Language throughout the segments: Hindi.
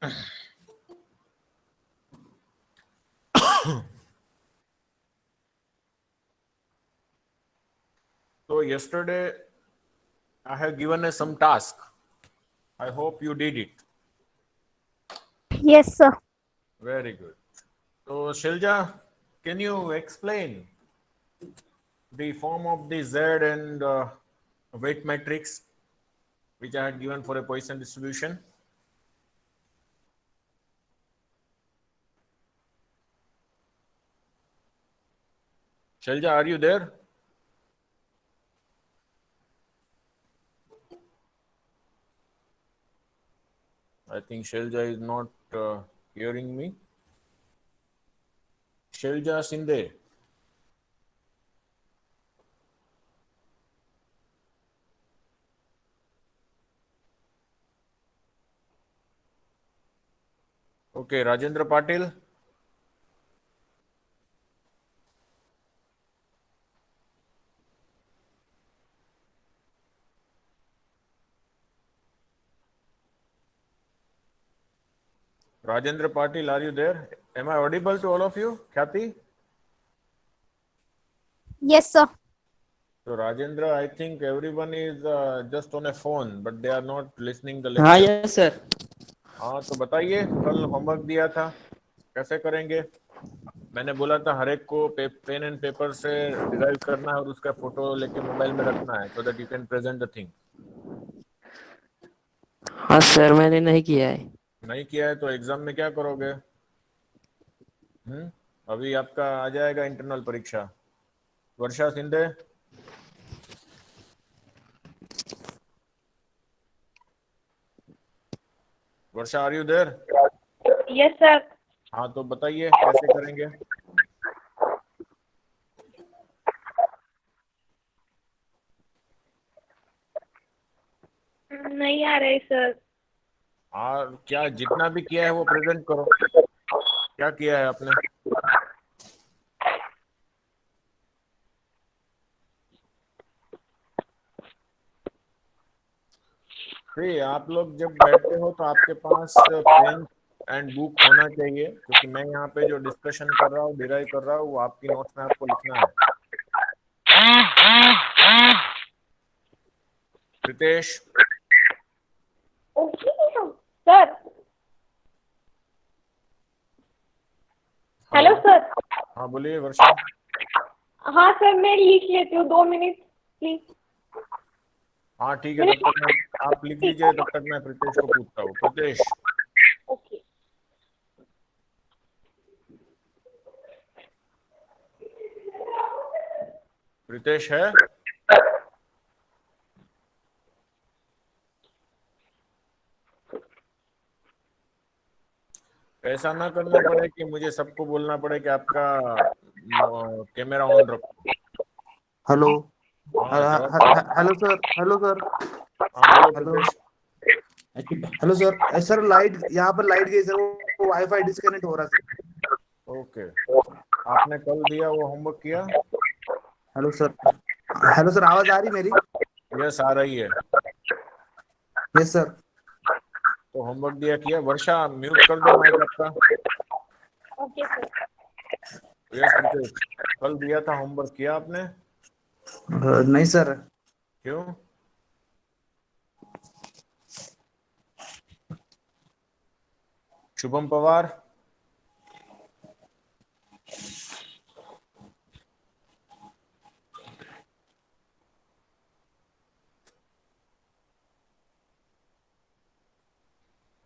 So yesterday I have given us some task. I hope you did it. Yes, sir. Very good. So Shilja, can you explain the form of the Z and weight matrix which I had given for a Poisson distribution? Shilja, are you there? I think Shilja is not hearing me. Shilja Sinde. Okay, Rajendra Patil. Rajendra Patil, are you there? Am I audible to all of you? Khyati? Yes, sir. So Rajendra, I think everyone is just on a phone, but they are not listening the हाँ lecture. Yes sir. हाँ तो बताइए, कल होमवर्क दिया था, कैसे करेंगे? मैंने बोला था हर एक को पेन एंड पेपर से डिराइव करना है और उसका फोटो लेके मोबाइल में रखना है, so that you can present the thing. हाँ सर मैंने नहीं किया है। नहीं किया है तो एग्जाम में क्या करोगे? अभी आपका आ जाएगा इंटरनल परीक्षा. Varsha Sindhe. Varsha, are you there? Yes sir. हाँ तो बताइए कैसे करेंगे? नहीं आ रहे सर। और क्या जितना भी किया है वो प्रेजेंट करो. क्या किया है आपने? आप लोग जब बैठते हो तो आपके पास पेन एंड बुक होना चाहिए, क्योंकि मैं यहाँ पे जो डिस्कशन कर रहा हूँ, डिराइव कर रहा हूँ, वो आपकी नोट्स में आपको लिखना है. Ritesh. Okay sir. Hello sir. हाँ बोलिए वर्षा. हाँ सर मैं लिख लेती हूँ, 2 मिनट प्लीज। हाँ ठीक है, तब तक मैं, आप लिख लीजिए, तब तक मैं प्रीतेश को पूछता हूँ. प्रीतेश. ओके। प्रीतेश है? ऐसा ना करना पड़े कि मुझे सबको बोलना पड़े कि आपका कैमरा ऑन रखो. हेलो. हाँ जवाब. Hello sir. Hello sir. हाँ बोलो hello. Pritesh. Hello sir. Sir light, यहाँ पर लाइट गई सर, वो वाईफाई डिस्कनेक्ट हो रहा सर. ओके. आपने कल दिया वो होमवर्क किया? Hello sir. हेलो सर, आवाज आ रही मेरी? यस आ रही है. Yes sir. तो होमवर्क दिया किया? वर्षा म्यूट कर दो माइक आपका. Okay sir. यस प्रीतेश, कल दिया था होमवर्क, किया आपने? नहीं सर. क्यों? Shubham Pawar.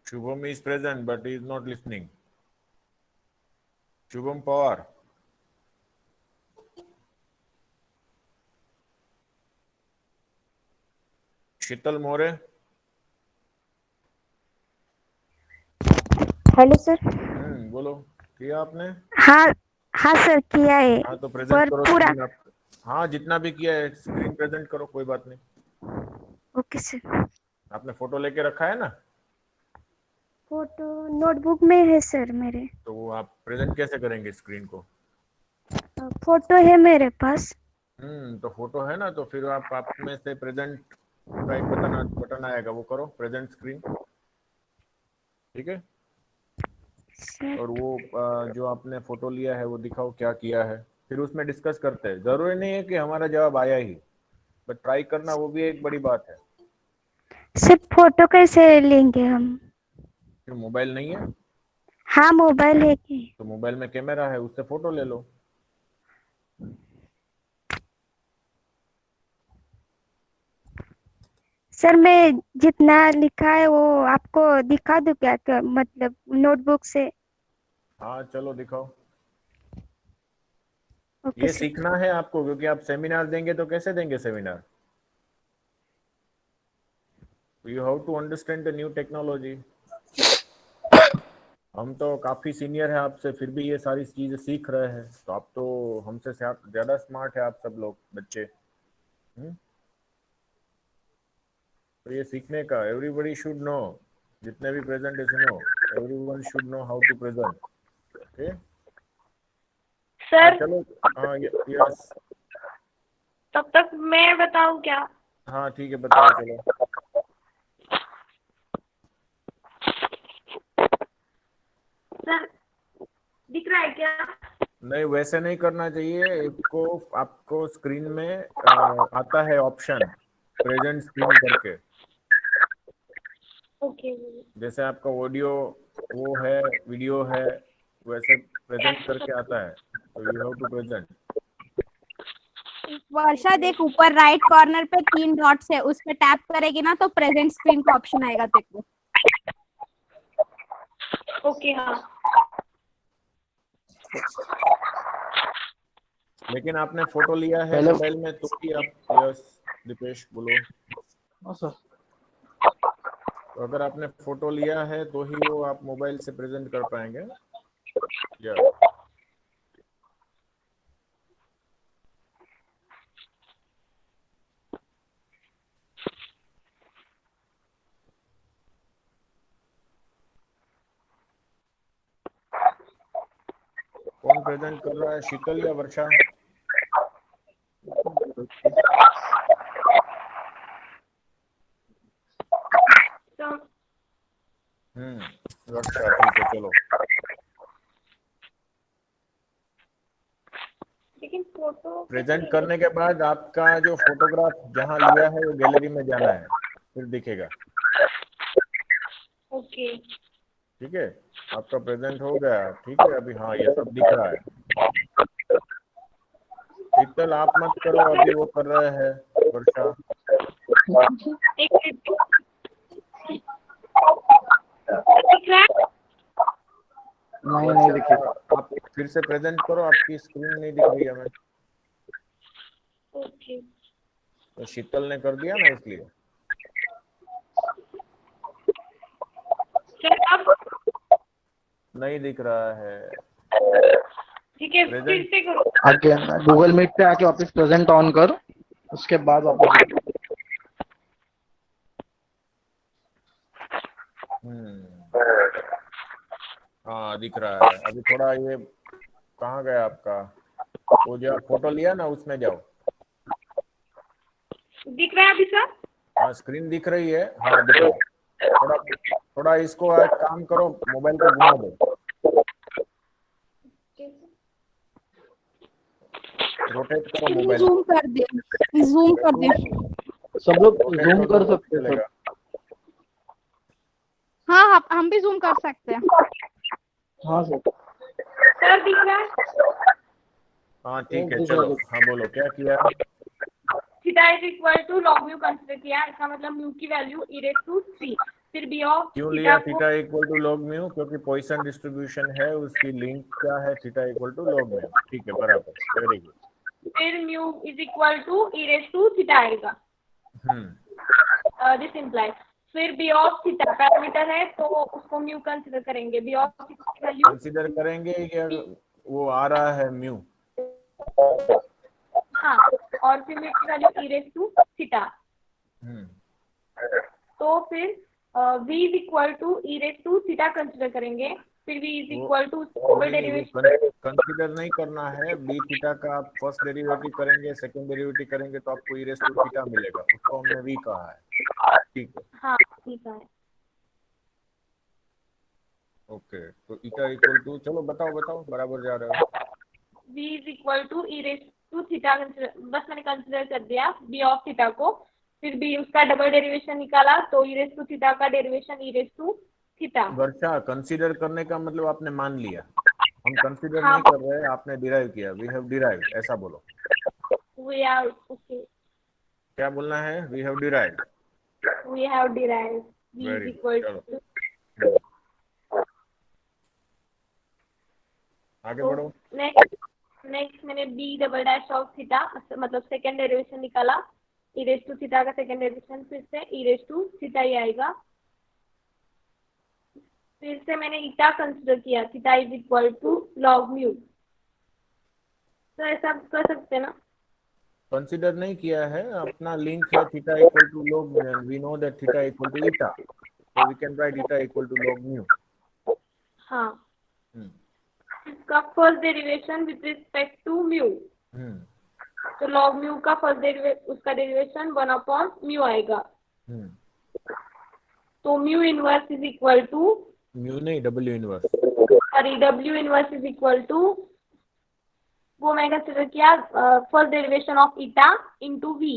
Shubham is present but he is not listening. Shubham Pawar. Sheetal more. Hello sir. बोलो, किया आपने? हाँ हाँ सर, किया है हाँ तो प्रेजेंट पर करो पूरा। स्क्रीन आप. हाँ जितना भी किया है स्क्रीन प्रेजेंट करो, कोई बात नहीं. Okay sir. आपने फोटो लेके रखा है ना? फोटो नोटबुक में है सर मेरे। तो वो आप प्रेजेंट कैसे करेंगे स्क्रीन को? फोटो है मेरे पास। तो फोटो है ना, तो फिर आप में से प्रेजेंट का एक बटन आएगा, वो करो प्रेजेंट स्क्रीन. ठीक है. सर। और वो जो आपने फोटो लिया है वो दिखाओ क्या किया है, फिर उसमें डिस्कस करते हैं। जरूरी नहीं है कि हमारा जवाब आया ही, बट ट्राई करना वो भी एक बड़ी बात है। सिर्फ फोटो कैसे लेंगे हम? फिर मोबाइल नहीं है हाँ, मोबाइल है कि? तो मोबाइल में कैमरा है, उससे फोटो ले लो। सर मैं जितना लिखा है वो आपको दिखा दूं क्या मतलब नोटबुक से? हाँ चलो दिखाओ। ओके ये सर। सीखना है आपको, क्योंकि आप सेमिनार देंगे तो कैसे देंगे seminar? You have to understand the new technology. हम तो काफी सीनियर है आपसे, फिर भी ये सारी चीजें सीख रहे हैं, तो आप तो हमसे ज्यादा स्मार्ट है आप सब लोग बच्चे। हम्म? तो ये सीखने का, एवरीबडी शुड नो, जितने भी प्रेजेंटेशन हो, everyone should know how to present. Okay. हाँ सर चलो। हाँ यस। तब तक मैं बताऊं क्या? हाँ ठीक है, बताओ चलो। सर दिख रहा है क्या? नहीं वैसे नहीं करना चाहिए इसको। आपको स्क्रीन में आता है ऑप्शन प्रेजेंट स्क्रीन करके, ओके। जैसे आपका ऑडियो वो है, वीडियो है, वैसे प्रेजेंट करके आता है, तो यू हैव टू प्रेजेंट। वर्षा देख, ऊपर राइट कॉर्नर पे 3 डॉट्स है, उस पे टैप करेगी ना तो प्रेजेंट स्क्रीन का ऑप्शन आएगा तेरे को। ओके हाँ। लेकिन आपने फोटो लिया है पहले मोबाइल में तो ही आप, यस दीपेश बोलो। हाँ सर। तो अगर आपने फोटो लिया है तो ही वो आप मोबाइल से प्रेजेंट कर पाएंगे। या कौन प्रेजेंट कर रहा है, शीतल या वर्षा? तो वर्षा ठीक है चलो। लेकिन फोटो प्रेजेंट करने के बाद आपका जो फोटोग्राफ जहाँ लिया है वो गैलरी में जाना है, फिर दिखेगा। ओके। ठीक है, आपका प्रेजेंट हो गया, ठीक है अभी, हाँ ये सब दिख रहा है। शीतल आप मत करो, अभी वो कर रहे हैं वर्षा। एक मिनट। दिख रहा है? नहीं देखिए। आप फिर से प्रेजेंट करो, आपकी स्क्रीन नहीं दिख रही हमें। ओके। तो शीतल ने कर दिया ना इसलिए। सर अब नहीं दिख रहा है। ठीक है, फिर प्रेजेंट से करो। आके गूगल मीट पे आके वापस प्रेजेंट ऑन कर, उसके बाद वापस। हाँ दिख रहा है अभी थोड़ा। ये कहाँ गया आपका, वो जो आप फोटो लिया ना उसमें जाओ। दिख रहा है अभी सर? हाँ स्क्रीन दिख रही है, हाँ दिख रहा है। थोड़ा थोड़ा इसको एक काम करो, मोबाइल को घुमा दो, रोटेट करो मोबाइल। जूम कर दे, जूम कर दे। सब लोग रोटेट जूम कर दो, सकते हैं चलेगा। हाँ हम भी जूम कर सकते हैं। हाँ सर। सर दिख रहा है? हाँ ठीक है चलो। हाँ बोलो क्या किया। Theta is equal to log mu consider किया, इसका मतलब म्यू की वैल्यू e रेज़ टू 3। फिर बी ऑफ क्यों थीटा लिया को theta equal to log mu? क्योंकि पॉइसन डिस्ट्रीब्यूशन है, उसकी लिंक क्या है, theta equal to log mu. ठीक है बराबर, वेरी गुड। फिर mu is equal to e raise to theta आएगा। दिस इम्प्लाइज फिर बी ऑफ थीटा पैरामीटर है तो उसको म्यू कंसीडर करेंगे। बी ऑफ थीटा की वैल्यू कंसीडर करेंगे या वो आ रहा है म्यू? हाँ, और फिर म्यू की value e raise to theta. तो फिर v is equal to e raise to theta consider करेंगे। फिर v is equal to derivation. Consider नहीं करना है, बी थीटा का आप फर्स्ट डेरिवेटिव करेंगे, सेकंड डेरिवेटिव करेंगे तो आपको ई रेस टू थीटा मिलेगा, उसको हमने वी कहा है। ठीक है हाँ ठीक है। ओके, तो ईटा इक्वल टू, चलो बताओ बताओ, बराबर जा रहे हो। v is equal to E raise to theta, बस मैंने कंसिडर कर दिया b ऑफ थीटा को, फिर b उसका डबल डेरिवेशन निकाला तो ई रेस टू थीटा का derivation E raise to theta. Varsha, consider करने का मतलब आपने मान लिया, हम कंसीडर हाँ। नहीं कर रहे, आपने डिराइव किया, वी हैव डिराइव्ड, ऐसा बोलो। वी आर ओके, क्या बोलना है? We have derived. We have derived v is very equal good, चलो टू, आगे तो बढ़ो। नेक्स्ट मैंने b double dash of theta मतलब सेकेंड डेरिवेशन निकाला, ई रेस टू थीटा का सेकेंड डेरिवेशन फिर से ई रेस टू थीटा ही आएगा। फिर से मैंने ईटा कंसिडर किया, theta is equal to log mu, तो ऐसा कर सकते हैं ना। कंसीडर नहीं किया है, अपना लिंक है theta equal to log, we know that theta equal to eta, so we can write eta equal to log mu. हाँ, हम्म इसका first derivation with respect to mu, hmm तो लॉग म्यू का फर्स्ट उसका डेरिवेशन 1/म्यू आएगा, हम्म तो mu inverse is equal to, mu नहीं, W inverse. Sorry W inverse is equal to, वो मैंने कंसिडर किया first derivation of eta into v,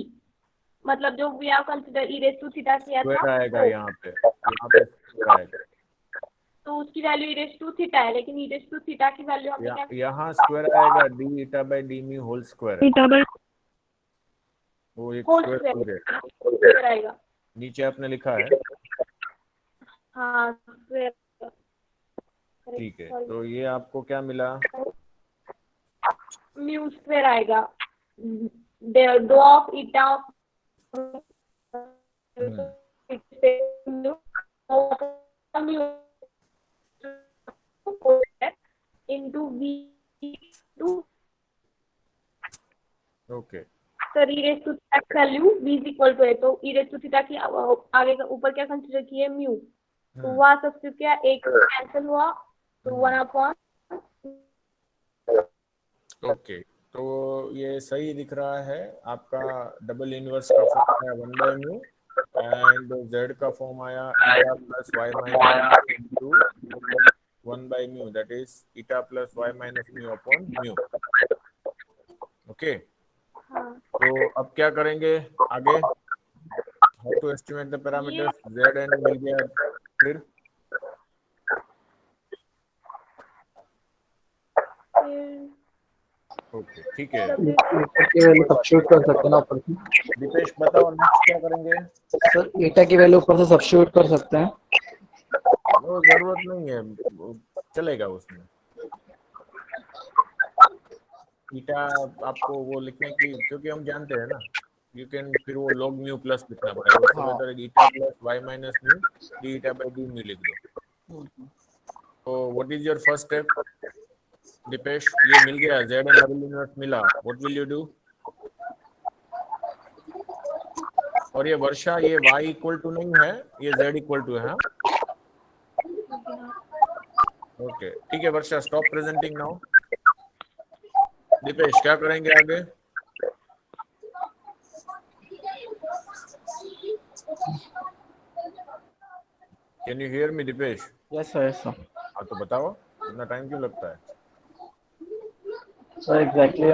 मतलब जो we have consider e raise to theta किया स्क्वायर था आएगा वो, यहाँ पे स्क्वायर आएगा, तो उसकी value e raise to theta है, लेकिन ई रेस टू थीटा की वैल्यू हमने क्या, यहाँ स्क्वायर आएगा, D eta by D mu whole square है, वो एक होल स्क्वायर हो गया। स्क्वायर आएगा। नीचे आपने लिखा है, हाँ स्क्वायर, ठीक है, तो ये आपको क्या मिला? म्यू स्क्वायर आएगा, दो of eta into v two, okay sir e raise to theta की value v is equal to है, तो ई रेस टू थीटा की आगे का ऊपर क्या कंसिडर किए म्यू, तो वहाँ सब्स्टिट्यूट किया, एक कैंसिल हुआ तो 1/, ओके, तो ये सही दिख रहा है आपका। डबल इनवर्स का फॉर्म आया 1/म्यू एंड z का फॉर्म आया eta plus y minus into 1/म्यू, that is eta plus y minus mu upon mu. Okay, तो अब क्या करेंगे आगे? How to estimate the parameters z and मिल गया, फिर ओके ठीक है, सब्स्टिट्यूट कर सकते हैं ना ऊपर से। दीपेश बताओ नेक्स्ट क्या करेंगे? सर ईटा की वैल्यू ऊपर से सब्स्टिट्यूट कर सकते हैं। वो जरूरत नहीं है, वो चलेगा उसमें। ईटा आपको वो लिखने की, क्योंकि हम जानते हैं ना, यू कैन फिर वो log म्यू प्लस लिखना पड़ेगा, उससे बेहतर eta plus y minus mu D eta by D mu लिख दो। तो what is your first step Dipesh? ये मिल गया, z एंड डबल इनवर्स मिला, व्हाट विल यू डू? और ये वर्षा, ये y इक्वल टू नहीं है, ये z इक्वल टू है। ओके ठीक है Varsha, stop presenting now. Dipesh क्या करेंगे आगे? Can you hear me Dipesh? Yes sir, yes sir. हाँ तो बताओ, इतना टाइम क्यों लगता है? सर एग्जैक्टली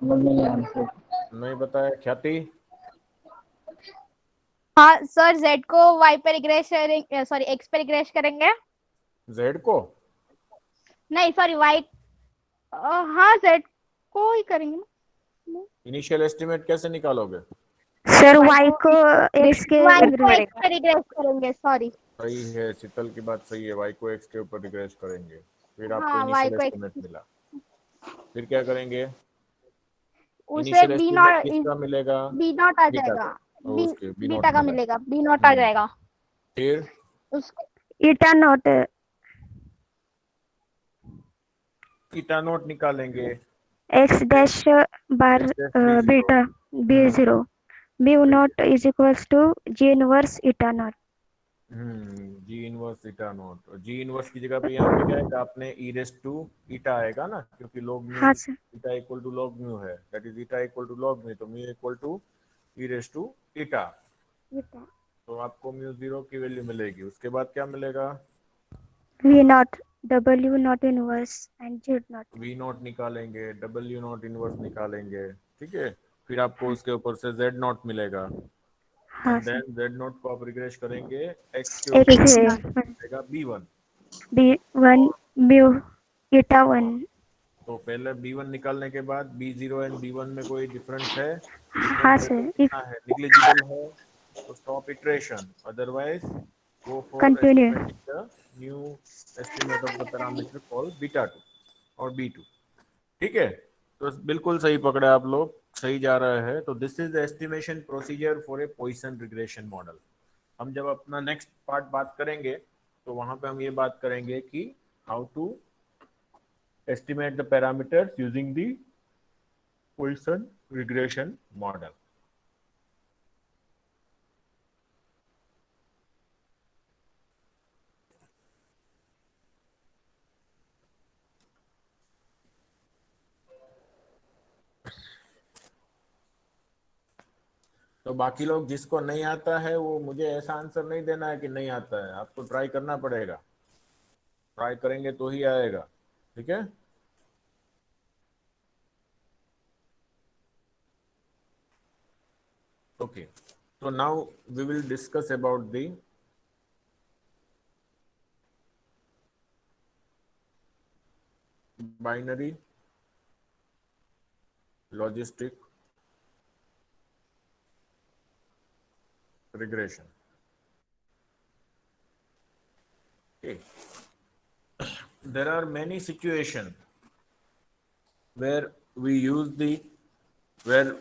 नहीं आंसर। नहीं बताया। ख्याति? हाँ सर, z को y पर रिग्रेस करेंगे, सॉरी x पर रिग्रेस करेंगे। z को नहीं सॉरी y, हाँ z को ही करेंगे ना। इनिशियल एस्टिमेट कैसे निकालोगे? सर y को x के y को x पर रिग्रेस करेंगे, सॉरी। सही है, शीतल की बात सही है, y को x के ऊपर रिग्रेस करेंगे, फिर आपको हाँ, y इनिशियल को एस्टिमेट मिला, फिर क्या करेंगे? उसे इनिशियल b एस्टिमेट नॉट, किसका मिलेगा? b नॉट आ बीटा जाएगा, का। b ओके, b बीटा का नॉट मिलेगा, b नॉट आ जाएगा। फिर उस ईटा नॉट ईटा नोट निकालेंगे, x dash bar beta b0 mu not is equals to g inverse eta not. G inverse eta not, और जी इनवर्स की जगह पे यहाँ पे क्या आएगा? आपने ई रेस टू ईटा आएगा ना, क्योंकि log म्यू हाँ sir, eta equal to log mu है, that is eta equal to log mu, तो mu equal to E raise to eta, तो आपको म्यू 0 की वैल्यू मिलेगी। उसके बाद क्या मिलेगा? V naught, W naught inverse and Z naught. V not निकालेंगे, W नॉट इनवर्स निकालेंगे, ठीक है। फिर आपको उसके ऊपर से Z नॉट मिलेगा, हाँ and sir, then Z not को आप रिग्रेस करेंगे X के एक ऊपर से मिलेगा B1। B1 mu eta 1। तो पहले B1 निकालने के बाद B0 एंड B1 में कोई डिफरेंस है? हाँ डिफरेंस है तो सर, इफ कितना है? निग्लिजिबल है तो stop iteration, otherwise go for continue। estimating the new estimate of the parameter called beta 2 और B2, ठीक है। तो बिल्कुल सही पकड़े आप लोग, सही जा रहा है। तो this is the estimation procedure for a Poisson regression model. हम जब अपना नेक्स्ट पार्ट बात करेंगे तो वहां पे हम ये बात करेंगे कि how to estimate the parameters using the Poisson regression model. तो बाकी लोग जिसको नहीं आता है वो मुझे ऐसा आंसर नहीं देना है कि नहीं आता है, आपको ट्राई करना पड़ेगा, ट्राई करेंगे तो ही आएगा, ठीक है। Okay, so now we will discuss about the binary logistic regression. Okay, there are many situations where we use where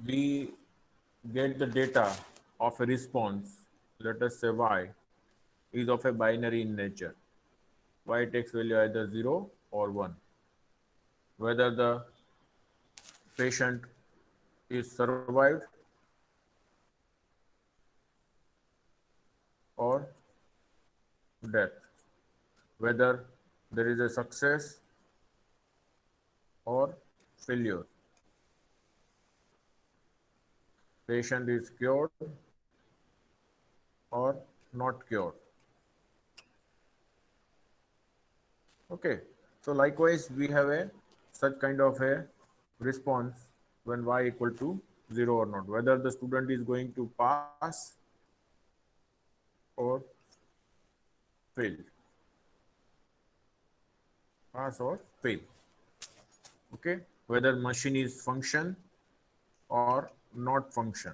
we get the data of a response, let us say y, is of a binary in nature. Y takes value either 0 or 1. Whether the patient is survived or death, whether there is a success or failure, patient is cured or not cured. Okay, so likewise we have a such kind of a response when y equal to 0 or not, whether the student is going to pass or fail, pass or fail. Okay, whether machine is function or not function.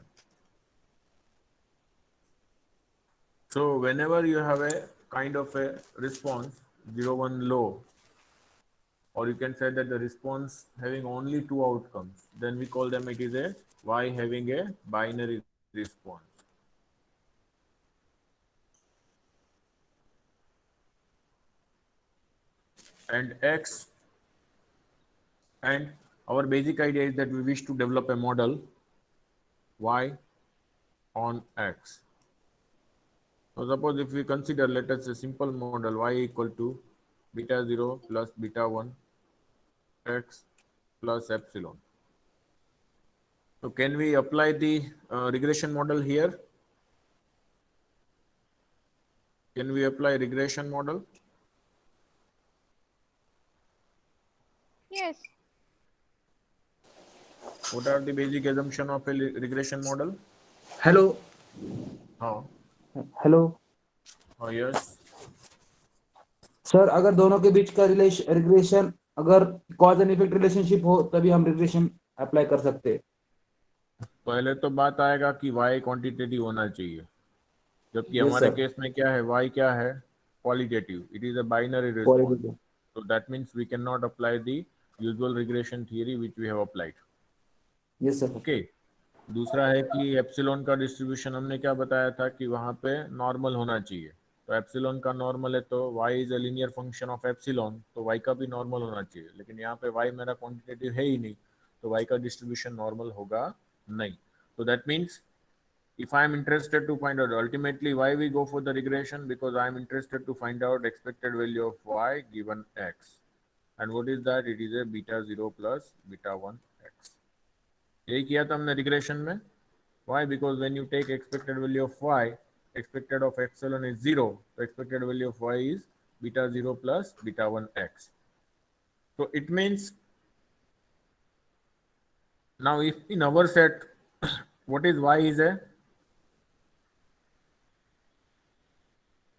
So whenever you have a kind of a response 0 1 low, or you can say that the response having only two outcomes, then we call them it is a y having a binary response. And x, and our basic idea is that we wish to develop a model y on x. So suppose if we consider, let us say simple model y equal to beta 0 plus beta 1 x plus epsilon. So can we apply the regression model here? Can we apply regression model? Yes. What are the basic assumption of a regression model? Hello How? Hello Oh yes. Sir, अगर दोनों के बीच का रिग्रेशन, अगर कॉज एंड इफेक्ट रिलेशनशिप हो तभी हम रिग्रेशन अप्लाई कर सकते हैं। पहले तो बात आएगा कि y क्वांटिटेटिव होना चाहिए, जबकि Yes, हमारे sir. केस में क्या है, y क्या है, qualitative, it is a binary response. Qualitative. So that means we cannot apply the usual regression theory which we have applied. Yes, sir. Okay. दूसरा है कि एप्सिलॉन का डिस्ट्रीब्यूशन हमने क्या बताया था कि वहां पे नॉर्मल होना चाहिए, तो एप्सिलॉन का नॉर्मल है तो y is a linear function of epsilon, तो y का भी नॉर्मल होना चाहिए, लेकिन यहाँ पे y मेरा क्वांटिटेटिव है ही नहीं, तो y का डिस्ट्रीब्यूशन नॉर्मल होगा नहीं. तो that means if I am interested to find out, ultimately why we go for the regression, because I am interested to find out expected value of y given x, and what is that? It is a beta 0 plus beta 1 x. यही किया था हमने रिग्रेशन में. Why? Because when you take expected value of y, expected of epsilon is 0, the expected value of y is beta 0 plus beta 1 x. So it means now if in our set what is y is a,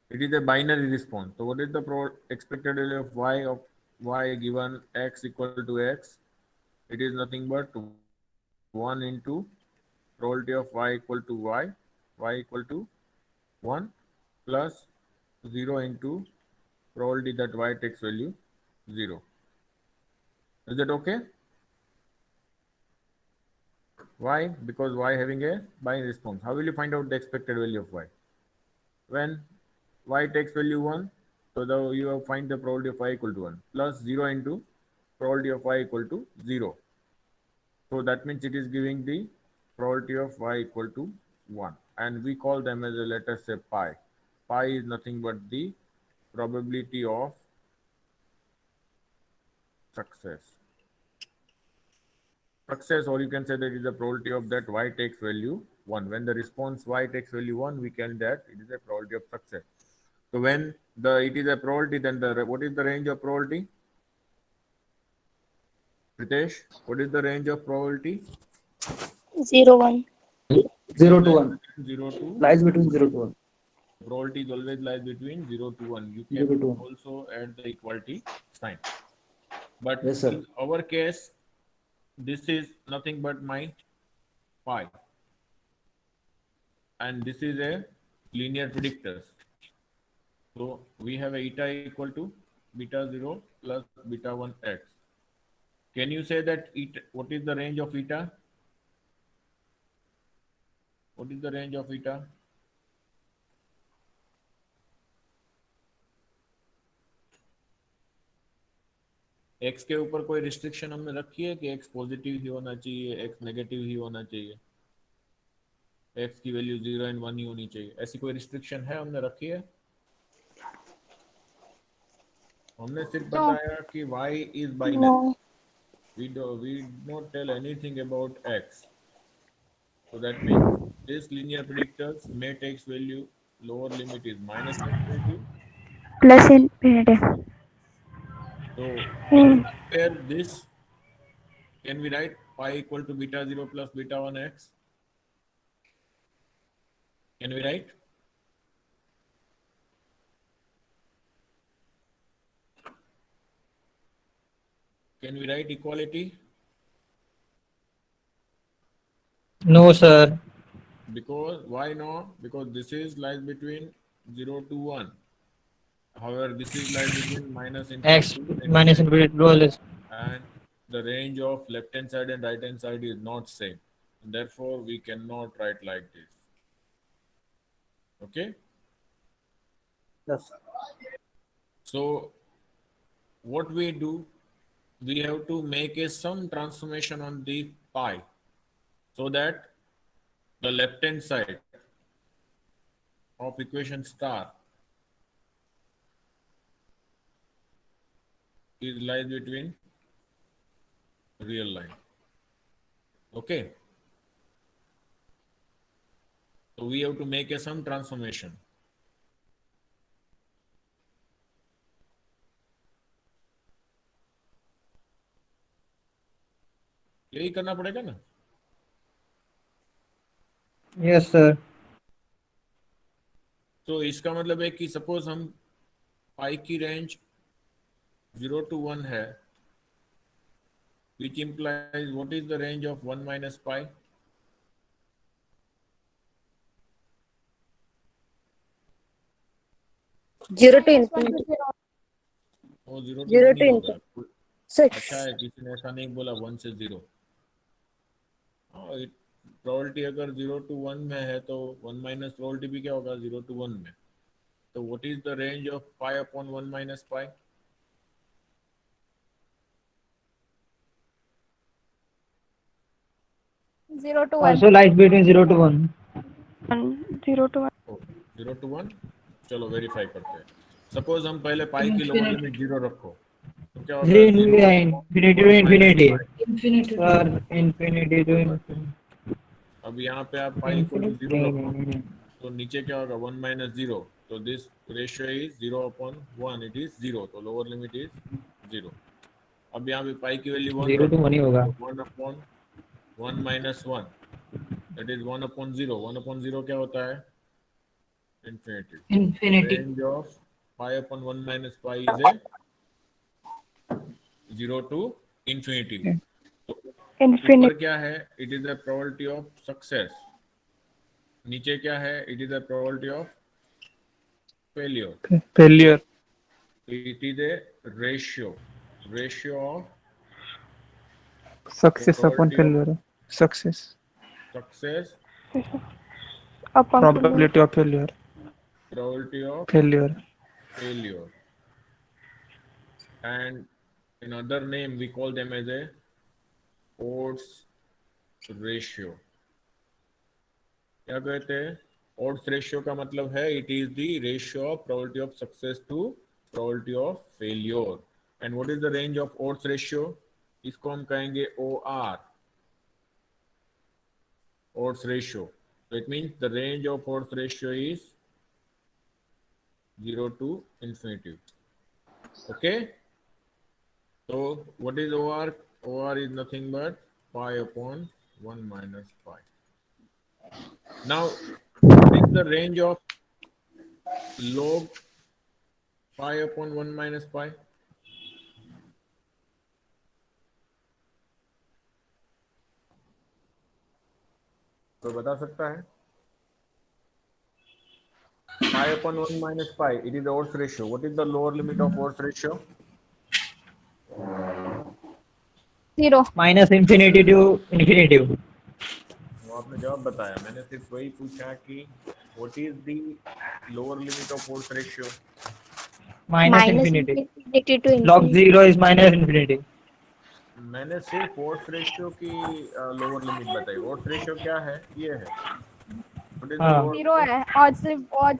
it is a binary response. So what is the expected value of y given x equal to x? It is nothing but 1 into probability of y equal to y equal to 1 plus 0 into probability that y takes value 0. Is that okay? Why? Because y having a binary response. How will you find out the expected value of y? When y takes value 1, so you have find the probability of y equal to 1 plus 0 into probability of y equal to 0. So that means it is giving the probability of y equal to 1. And we call them as a, let us say, pi. Pi is nothing but the probability of success. Success, or you can say that it is the probability of that y takes value 1. When the response y takes value 1, we can that it is a probability of success. So when it is a probability, then what is the range of probability? Pritesh, what is the range of probability? 0 to 1. 0 to Lies between 0 to 1. Probability is always lies between 0 to 1. You 0 can to 1. also add the equality sign. But Yes, sir. in our case, this is nothing but my pi. And this is a linear predictor. So we have a eta equal to beta 0 plus beta 1 x. Can you say that eta, what is the range of eta? What is the range of eta? x के ऊपर कोई रिस्ट्रिक्शन हमने रखी है कि x पॉजिटिव ही होना चाहिए, x नेगेटिव ही होना चाहिए, x की वैल्यू 0 एंड 1 ही होनी चाहिए, ऐसी कोई रिस्ट्रिक्शन है हमने रखी है? हमने सिर्फ बताया कि y is binary. We don't tell anything about x. So that means this linear predictors may takes value, lower limit is minus infinity plus infinity. So when we compare this, can we write pi equal to beta 0 plus beta 1 x? Can we write? Can we write equality? No, sir. Because why no? Because this is lies between 0 to 1. However, this is lies between minus X infinity minus infinity rule is and the range of left hand side and right hand side is not same. Therefore, we cannot write like this. Okay? Yes. So, what we do, we have to make a some transformation on the pi so that the left hand side of equation star is lies between real line. Okay. So we have to make a some transformation. यही करना पड़ेगा ना? yes, sir. तो इसका मतलब है कि सपोज हम पाई की रेंज 0 to 1 है, which implies what is the range of 1 minus pi? Zero to infinity. वो 0 to Zero 1 to ही होगा. Six. अच्छा है, किसी ने ऐसा नहीं बोला 1 से 0. प्रोबेबिलिटी अगर 0 to 1 में है तो 1 माइनस प्रोबेबिलिटी भी क्या होगा 0 to 1 में. तो what is the range of pi upon 1 minus pi? Zero to one. Also lies between 0 to 1. 0 to 1. 0 to 1. चलो वेरीफाई करते हैं. सपोज हम पहले पाई की लोअर लिमिट 0 रखो तो क्या होगा? Infinity to infinity. Sir, infinity to infinity. अब यहाँ पे आप पाई को 0 रखो तो नीचे क्या होगा 1 माइनस 0, तो this ratio is 0/1, it is 0, तो लोअर लिमिट इज 0। अब यहाँ पे पाई की वैल्यू 1 0 कर to 1 ही होगा। 1/1 माइनस 1, दैट इज 1/0। 1/0 क्या होता है? Infinity. Infinity. Range of pi upon 1 minus pi is a 0 to infinity. तो infinite, ऊपर क्या है? It is the probability of success. नीचे क्या है? It is the probability of failure. Failure. It is a ratio of Success upon probability of failure. Success. success, upon Probability of failure. probability of Failure. failure, and in other name we call them as a odds ratio. क्या कहते हैं? odds ratio का मतलब है it is the ratio of probability of success to probability of failure. And what is the range of odds ratio? इसको हम कहेंगे OR, odds ratio. So it means the range of odds ratio is 0 to infinity. Okay? So what is OR? OR is nothing but pi upon 1 minus pi. Now, what is the range of log pi upon 1 minus pi? तो बता सकता है? Pi upon 1 minus pi, it is the odds ratio. What is the lower limit of odds ratio? 0. Minus infinity to infinity. वो आपने जवाब बताया, मैंने सिर्फ वही पूछा कि what is the lower limit of odds ratio? Minus Minus infinity. infinity to Log infinity. 0 is minus infinity. मैंने सिर्फ odds ratio की lower limit बताई। odds ratio क्या है? ये है। What is the हाँ। lower 0 है, odds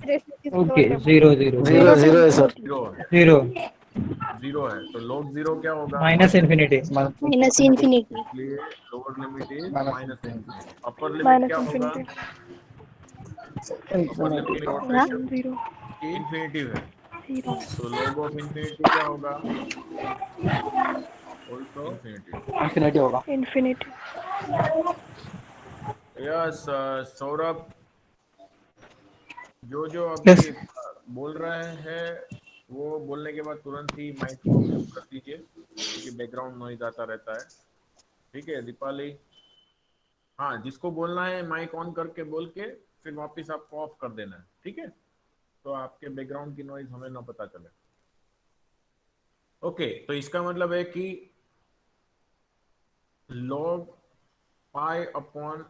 ratio is Okay. lower limit. 0 0 0 0 है सर। 0 है। 0. 0 है, तो log 0 क्या होगा? Minus infinity. Minus infinity. इसलिए lower limit is minus infinity. Upper limit minus क्या होगा? infinity, Upper limit of odds हाँ? ratio 0, की infinity है, 0, तो log of infinity क्या होगा? Also infinity. infinity होगा। infinity, Yes, सौरभ, जो Yes. अभी बोल रहे हैं वो बोलने के बाद तुरंत ही माइक को म्यूट कर दीजिए, क्योंकि बैकग्राउंड नॉइज आता रहता है। ठीक है दीपाली? हाँ, जिसको बोलना है माइक ऑन करके बोल के फिर वापस आपको ऑफ कर देना है, ठीक है? तो आपके बैकग्राउंड की नॉइज हमें ना पता चले। ओके, तो इसका मतलब है कि log pi upon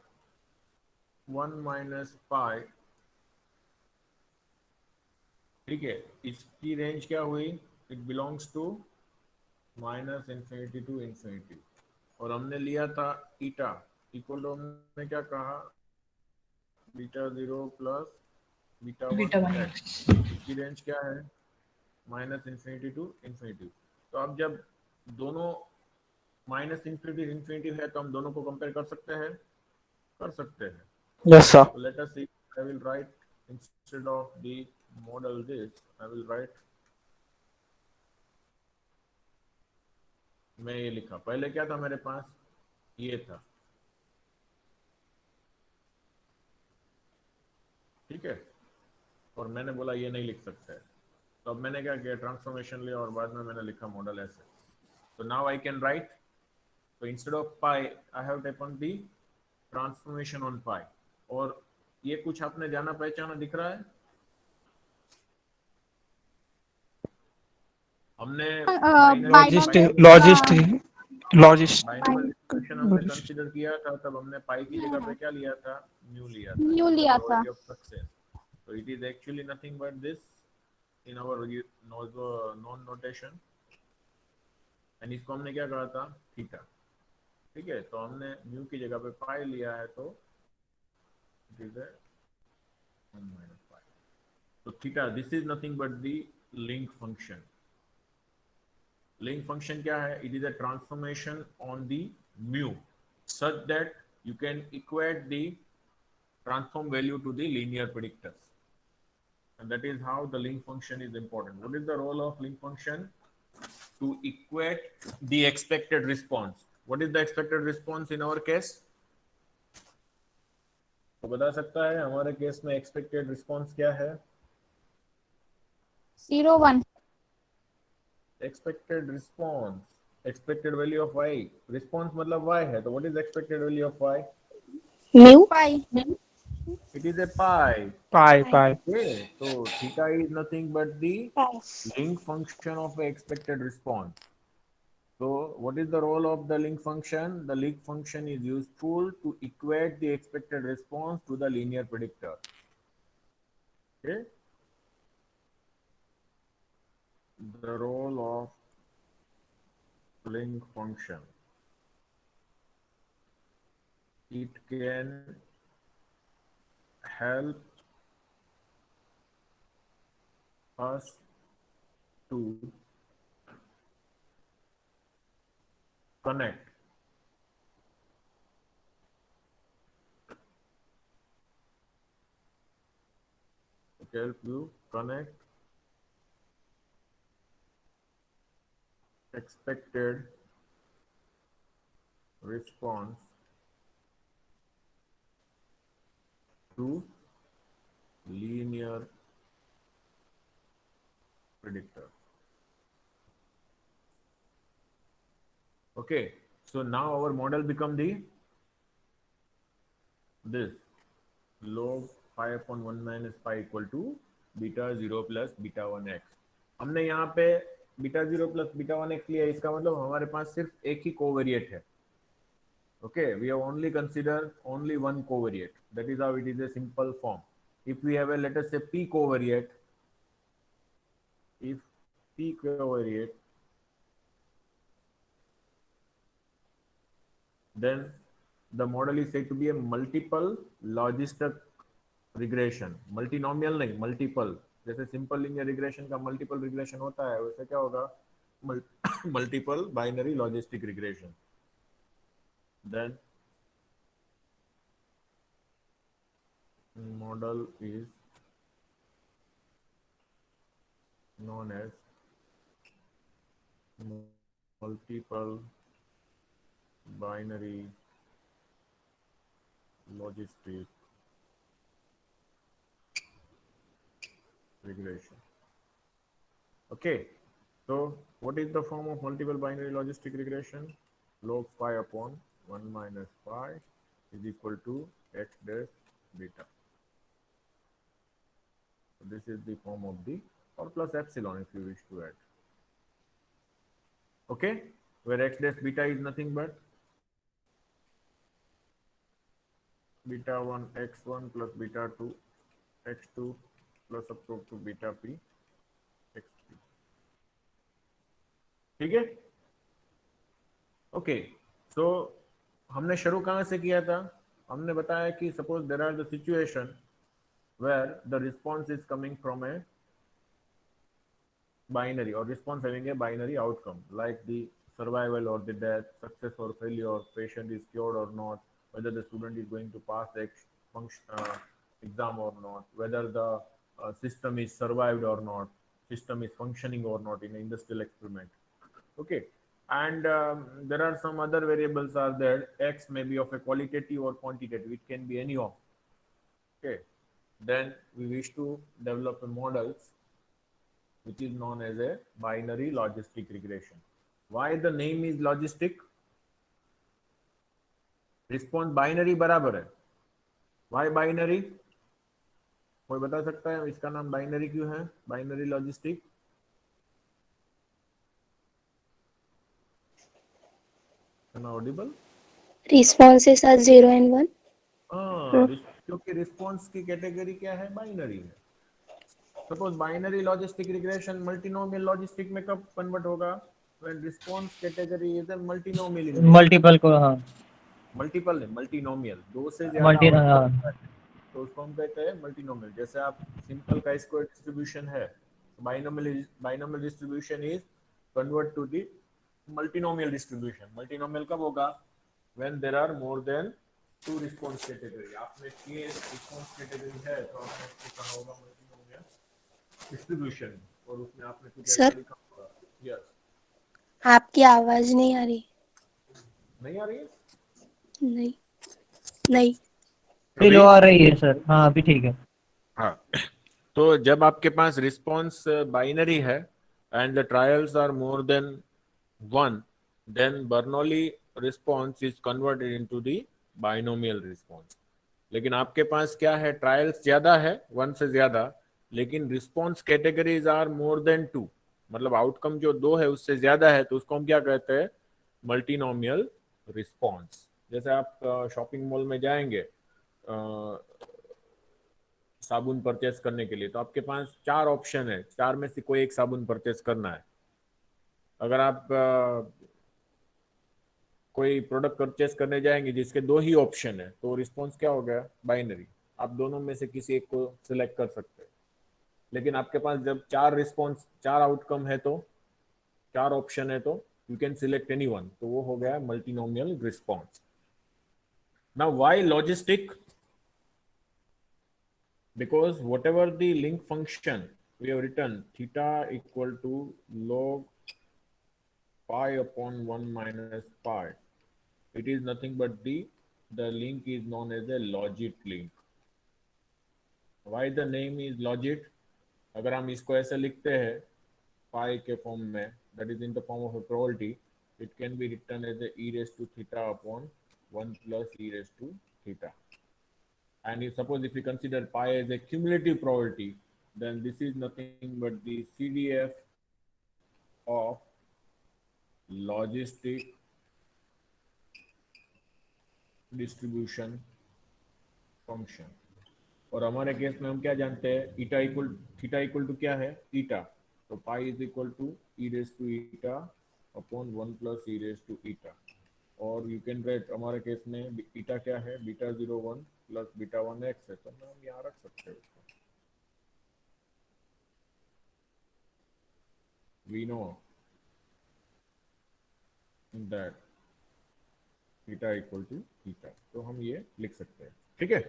1 minus pi, ठीक है, इसकी रेंज क्या हुई? It belongs to minus infinity to infinity, और हमने लिया था ईटा इक्वल टू, हमने क्या कहा? Beta 0 plus beta 1 X. इसकी रेंज क्या है? Minus infinity to infinity. तो अब जब दोनों माइनस इन्फिनिटी इन्फिनिटी है तो हम दोनों को कंपेयर कर सकते हैं? कर सकते हैं। Yes sir. So let us see. I will write instead of the model this, I will write, मैं ये लिखा, पहले क्या था मेरे पास? ये था, ठीक है, और मैंने बोला ये नहीं लिख सकते, तो अब मैंने क्या किया? ट्रांसफॉर्मेशन लिया और बाद में मैंने लिखा मॉडल ऐसे। तो नाउ आई कैन राइट, तो instead of pi I have taken the transformation on pi. और ये कुछ आपने जाना पहचाना दिख रहा है? हमने binomial हमने कंसीडर किया था, तब हमने पाई की जगह पे क्या लिया था? न्यू लिया था। Mu लिया था। Probability of success. So it is actually nothing but this in our known notation, and इसको हमने क्या कहा था? थीटा। ठीक है, तो हमने म्यू की जगह पे पाई लिया है, तो it is a 1 minus pi. So theta, this is nothing but the link function. Link function क्या है? It is a transformation on the mu such that you can equate the transform value to the linear predictors. And that is how the link function is important. What is the role of link function? To equate the expected response. What is the expected response in our case? तो बता सकता है हमारे केस में expected response क्या है? 0 1 Expected response, expected value of y. Response मतलब y है, तो what is expected value of y? Mu. pi. It is a pi. Pi. Okay, so theta is nothing but the Pi. link function of the expected response. So what is the role of the link function? The link function is useful to equate the expected response to the linear predictor. Okay. The role of link function. It can help us to connect expected response to linear predictor. Okay, so now our model become this log pi upon 1 minus pi equal to beta 0 plus beta 1x. हमने यहाँ पे बीटा 0 प्लस बीटा 1x लिया, इसका मतलब हमारे पास सिर्फ एक ही कोवेरिएट है. Okay, we have only considered only one covariate. That is how it is a simple form. If we have a, let us say, p covariate, if p covariate, then the model is said to be a multiple logistic regression. Multinomial नहीं, multiple. जैसे simple linear regression का multiple regression होता है, वैसे क्या होगा? Multiple binary logistic regression. Then model is known as multiple binary logistic regression. Okay, so what is the form of multiple binary logistic regression? Log pi upon 1 minus pi is equal to x dash beta. So this is the form of the, or plus epsilon if you wish to add. Okay, where x dash beta is nothing but beta 1 x1 plus beta 2 x2 plus up to beta p x3. ठीक है? ओके, सो हमने शुरू कहाँ से किया था? हमने बताया कि suppose there are the situation where the response is coming from a binary or response having a binary outcome like the survival or the death, success or failure, patient is cured or not, whether the student is going to pass the exam or not, whether the system is survived or not, system is functioning or not in an industrial experiment. Okay, and there are some other variables are there. X may be of a qualitative or quantitative, it can be any of. Okay, then we wish to develop a models which is known as a binary logistic regression. Why the name is logistic? Response binary बराबर है. Why binary? कोई बता सकता है इसका नाम binary क्यों है? Binary logistic. Am I audible? Responses are 0 and 1. क्योंकि response की कैटेगरी क्या है? Binary है. Suppose binary logistic regression multinomial logistic में कब convert होगा? When response category is a multinomial. Multiple को हाँ Multiple नहीं, multinomial. दो से ज्यादा हाँ तो उसको हम कहते हैं multinomial. जैसे आप simple का square distribution है, binomial distribution is convert to the multinomial distribution. Multinomial कब होगा? When there are more than two response category, आपने ये रिस्पॉन्स कैटेगरी है तो आपने इसको कहा होगा मल्टीनोमियल डिस्ट्रीब्यूशन, और उसमें आपने कुछ ऐसा सर? लिखा होगा। यस, आपकी आवाज नहीं आ रही। नहीं आ रही है? नहीं नहीं। अभी लो आ रही है सर, हाँ अभी ठीक है। हाँ, तो जब आपके पास रिस्पॉन्स बाइनरी है and the trials are more than one, then Bernoulli response is converted into the binomial response. लेकिन आपके पास क्या है, ट्रायल्स ज्यादा है, वन से ज्यादा, लेकिन response categories are more than two, मतलब आउटकम जो दो है उससे ज्यादा है, तो उसको हम क्या कहते हैं, मल्टीनोमियल रिस्पॉन्स। जैसे आप शॉपिंग मॉल में जाएंगे साबुन परचेस करने के लिए, तो आपके पास 4 ऑप्शन है, 4 में से कोई एक साबुन परचेस करना है। अगर आप कोई प्रोडक्ट परचेस करने जाएंगे जिसके 2 ही ऑप्शन है, तो रिस्पॉन्स क्या हो गया, बाइनरी। आप दोनों में से किसी एक को सिलेक्ट कर सकते हैं। लेकिन आपके पास जब 4 रिस्पॉन्स, 4 आउटकम है, तो 4 ऑप्शन है, तो यू कैन सिलेक्ट एनीवन, तो वो हो गया multinomial response. Now why logistic? Because whatever the link function we have written, theta equal to log pi upon 1 minus pi, it is nothing but the link is known as a logit link. Why the name is logit? अगर हम इसको ऐसे लिखते हैं pi के फॉर्म में, that is in the form of a probability, it can be written as a e raised to theta upon 1 plus e raised to theta. And if suppose if you consider pi as a cumulative probability, then this is nothing but the CDF of logistic distribution function. और हमारे केस में हम क्या जानते हैं, थीटा इक्वल टू क्या है, ईटा, तो pi is equal to e raise to eta upon 1 plus e raise to eta. और यू कैन राइट, हमारे केस में ईटा क्या है, बीटा 01 प्लस बीटा 1x है, तो हम यहाँ रख सकते हैं उसको। We know that theta equal to theta, तो हम ये लिख सकते हैं, ठीक है।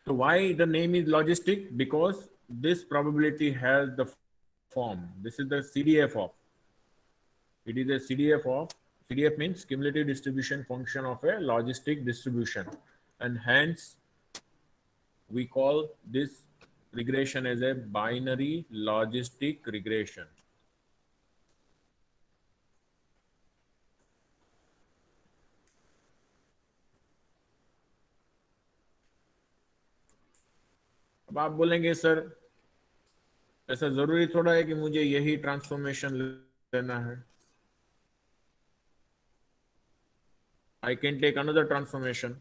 तो why the name is logistic? Because this probability has the form, this is the CDF of, it is a CDF of, CDF means cumulative distribution function of a logistic distribution, and hence we call this regression as a binary logistic regression. अब आप बोलेंगे सर ऐसा जरूरी थोड़ा है कि मुझे यही ट्रांसफॉर्मेशन लेना है, I can take another transformation.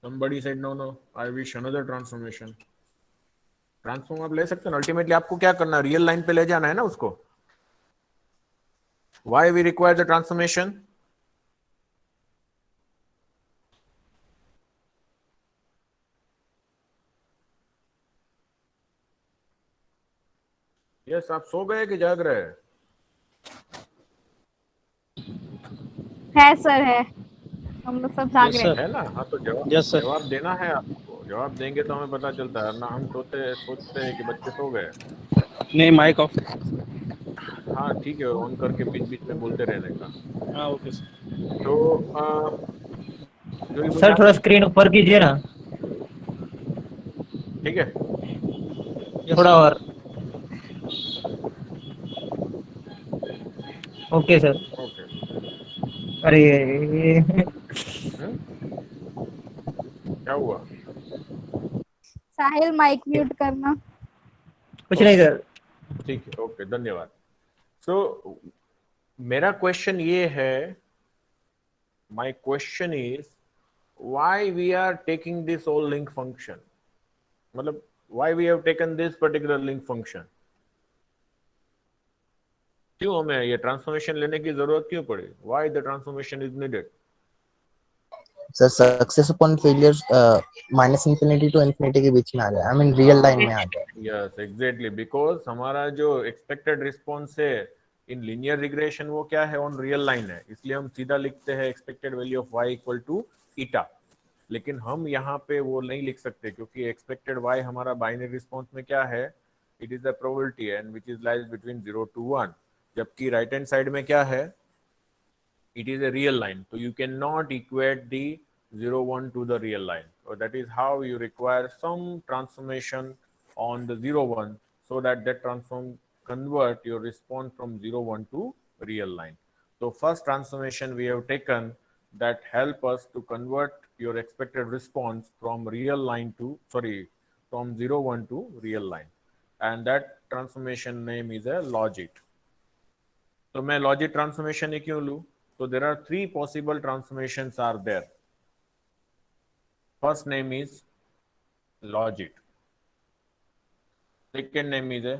Somebody said no, I wish another transformation. Transform आप ले सकते हैं, अल्टीमेटली आपको क्या करना है, रियल लाइन पे ले जाना है ना उसको। Why we require the transformation? Yes, आप सो गए कि जाग रहे हैं? है सर, है, हम लोग सब जाग रहे हैं। है ना, हाँ तो जवाब देना है आपको, जवाब देंगे तो हमें पता चलता है ना। हम सोचते हैं कि बच्चे सो गए। नहीं, माइक ऑफ। हाँ ठीक है, ऑन करके बीच बीच में बोलते रहने का। हाँ ओके सर। तो सर थोड़ा स्क्रीन ऊपर कीजिए ना, ठीक है, थोड़ा और। Okay sir. ओके। अरे क्या हुआ? साहिल माइक म्यूट करना। कुछ नहीं सर। ठीक है, ओके, धन्यवाद। सो मेरा क्वेश्चन ये है, my question is why we are taking this all link function, मतलब why we have taken this particular link function, क्यों हमें ये ट्रांसफॉर्मेशन लेने की जरूरत क्यों पड़ी? Why the transformation is needed? Sir success upon failure minus infinity to infinity के बीच में आ जाए, आई मीन रियल लाइन में आ जाए। यस एग्जैक्टली, बिकॉज हमारा जो एक्सपेक्टेड रिस्पॉन्स है इन लीनियर रिग्रेशन वो क्या है, ऑन रियल लाइन है, इसलिए हम सीधा लिखते हैं expected value of y equal to eta. लेकिन हम यहाँ पे वो नहीं लिख सकते क्योंकि एक्सपेक्टेड y हमारा बाइनरी रिस्पॉन्स में क्या है, it is the probability and which is lies between 0 to 1, जबकि राइट हैंड साइड में क्या है, it is a real line, so you cannot equate the 0 1 to the real line, so that is how you require some transformation on the 0 1 so that transform convert your response from 0 1 to real line. So first transformation we have taken that help us to convert your expected response from real line to from 0 1 to real line, and that transformation name is a logit. तो मैं logit transformation ही क्यों लूं? So there are three possible transformations are there. First name is logit. Second name is a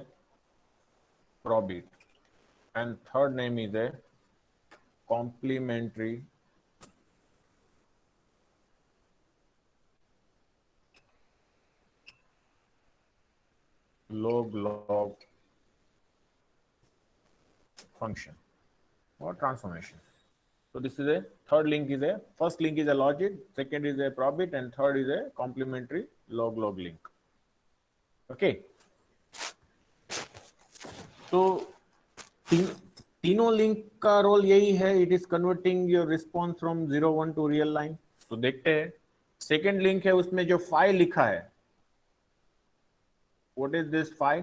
probit. And third name is a complementary log function or transformation. So this is a third link is a first link is a logit, second is a probit, and third is a complementary log link. Okay. तो तीनों लिंक का रोल यही है, it is converting your response from 0 1 to real line. तो देखते हैं सेकेंड लिंक है, उसमें जो फाई लिखा है, what is this phi?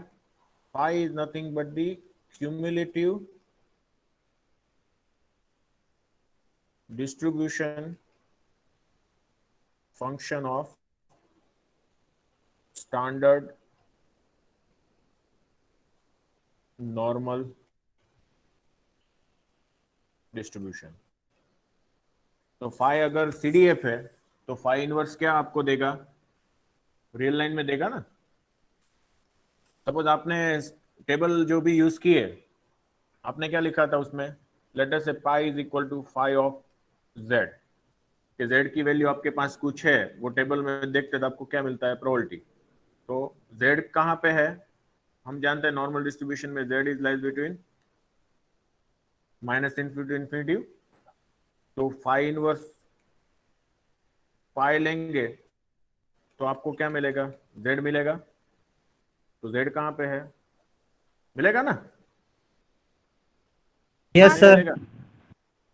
Phi is nothing but the cumulative distribution function of standard normal distribution। तो फाई अगर CDF है तो फाई इनवर्स क्या आपको देगा, रियल लाइन में देगा ना। सपोज आपने टेबल जो भी यूज की है, आपने क्या लिखा था उसमें, let us say pi is equal to phi of Z, कि जेड की वैल्यू आपके पास कुछ है, वो टेबल में देखते तो आपको क्या मिलता है, प्रोबेबिलिटी। तो जेड कहाँ पे है, हम जानते हैं नॉर्मल डिस्ट्रीब्यूशन में Z is lies between -∞ to infinity. तो फाई इनवर्स पाई लेंगे तो आपको क्या मिलेगा, जेड मिलेगा। तो जेड कहाँ पे है, मिलेगा ना? Yes sir.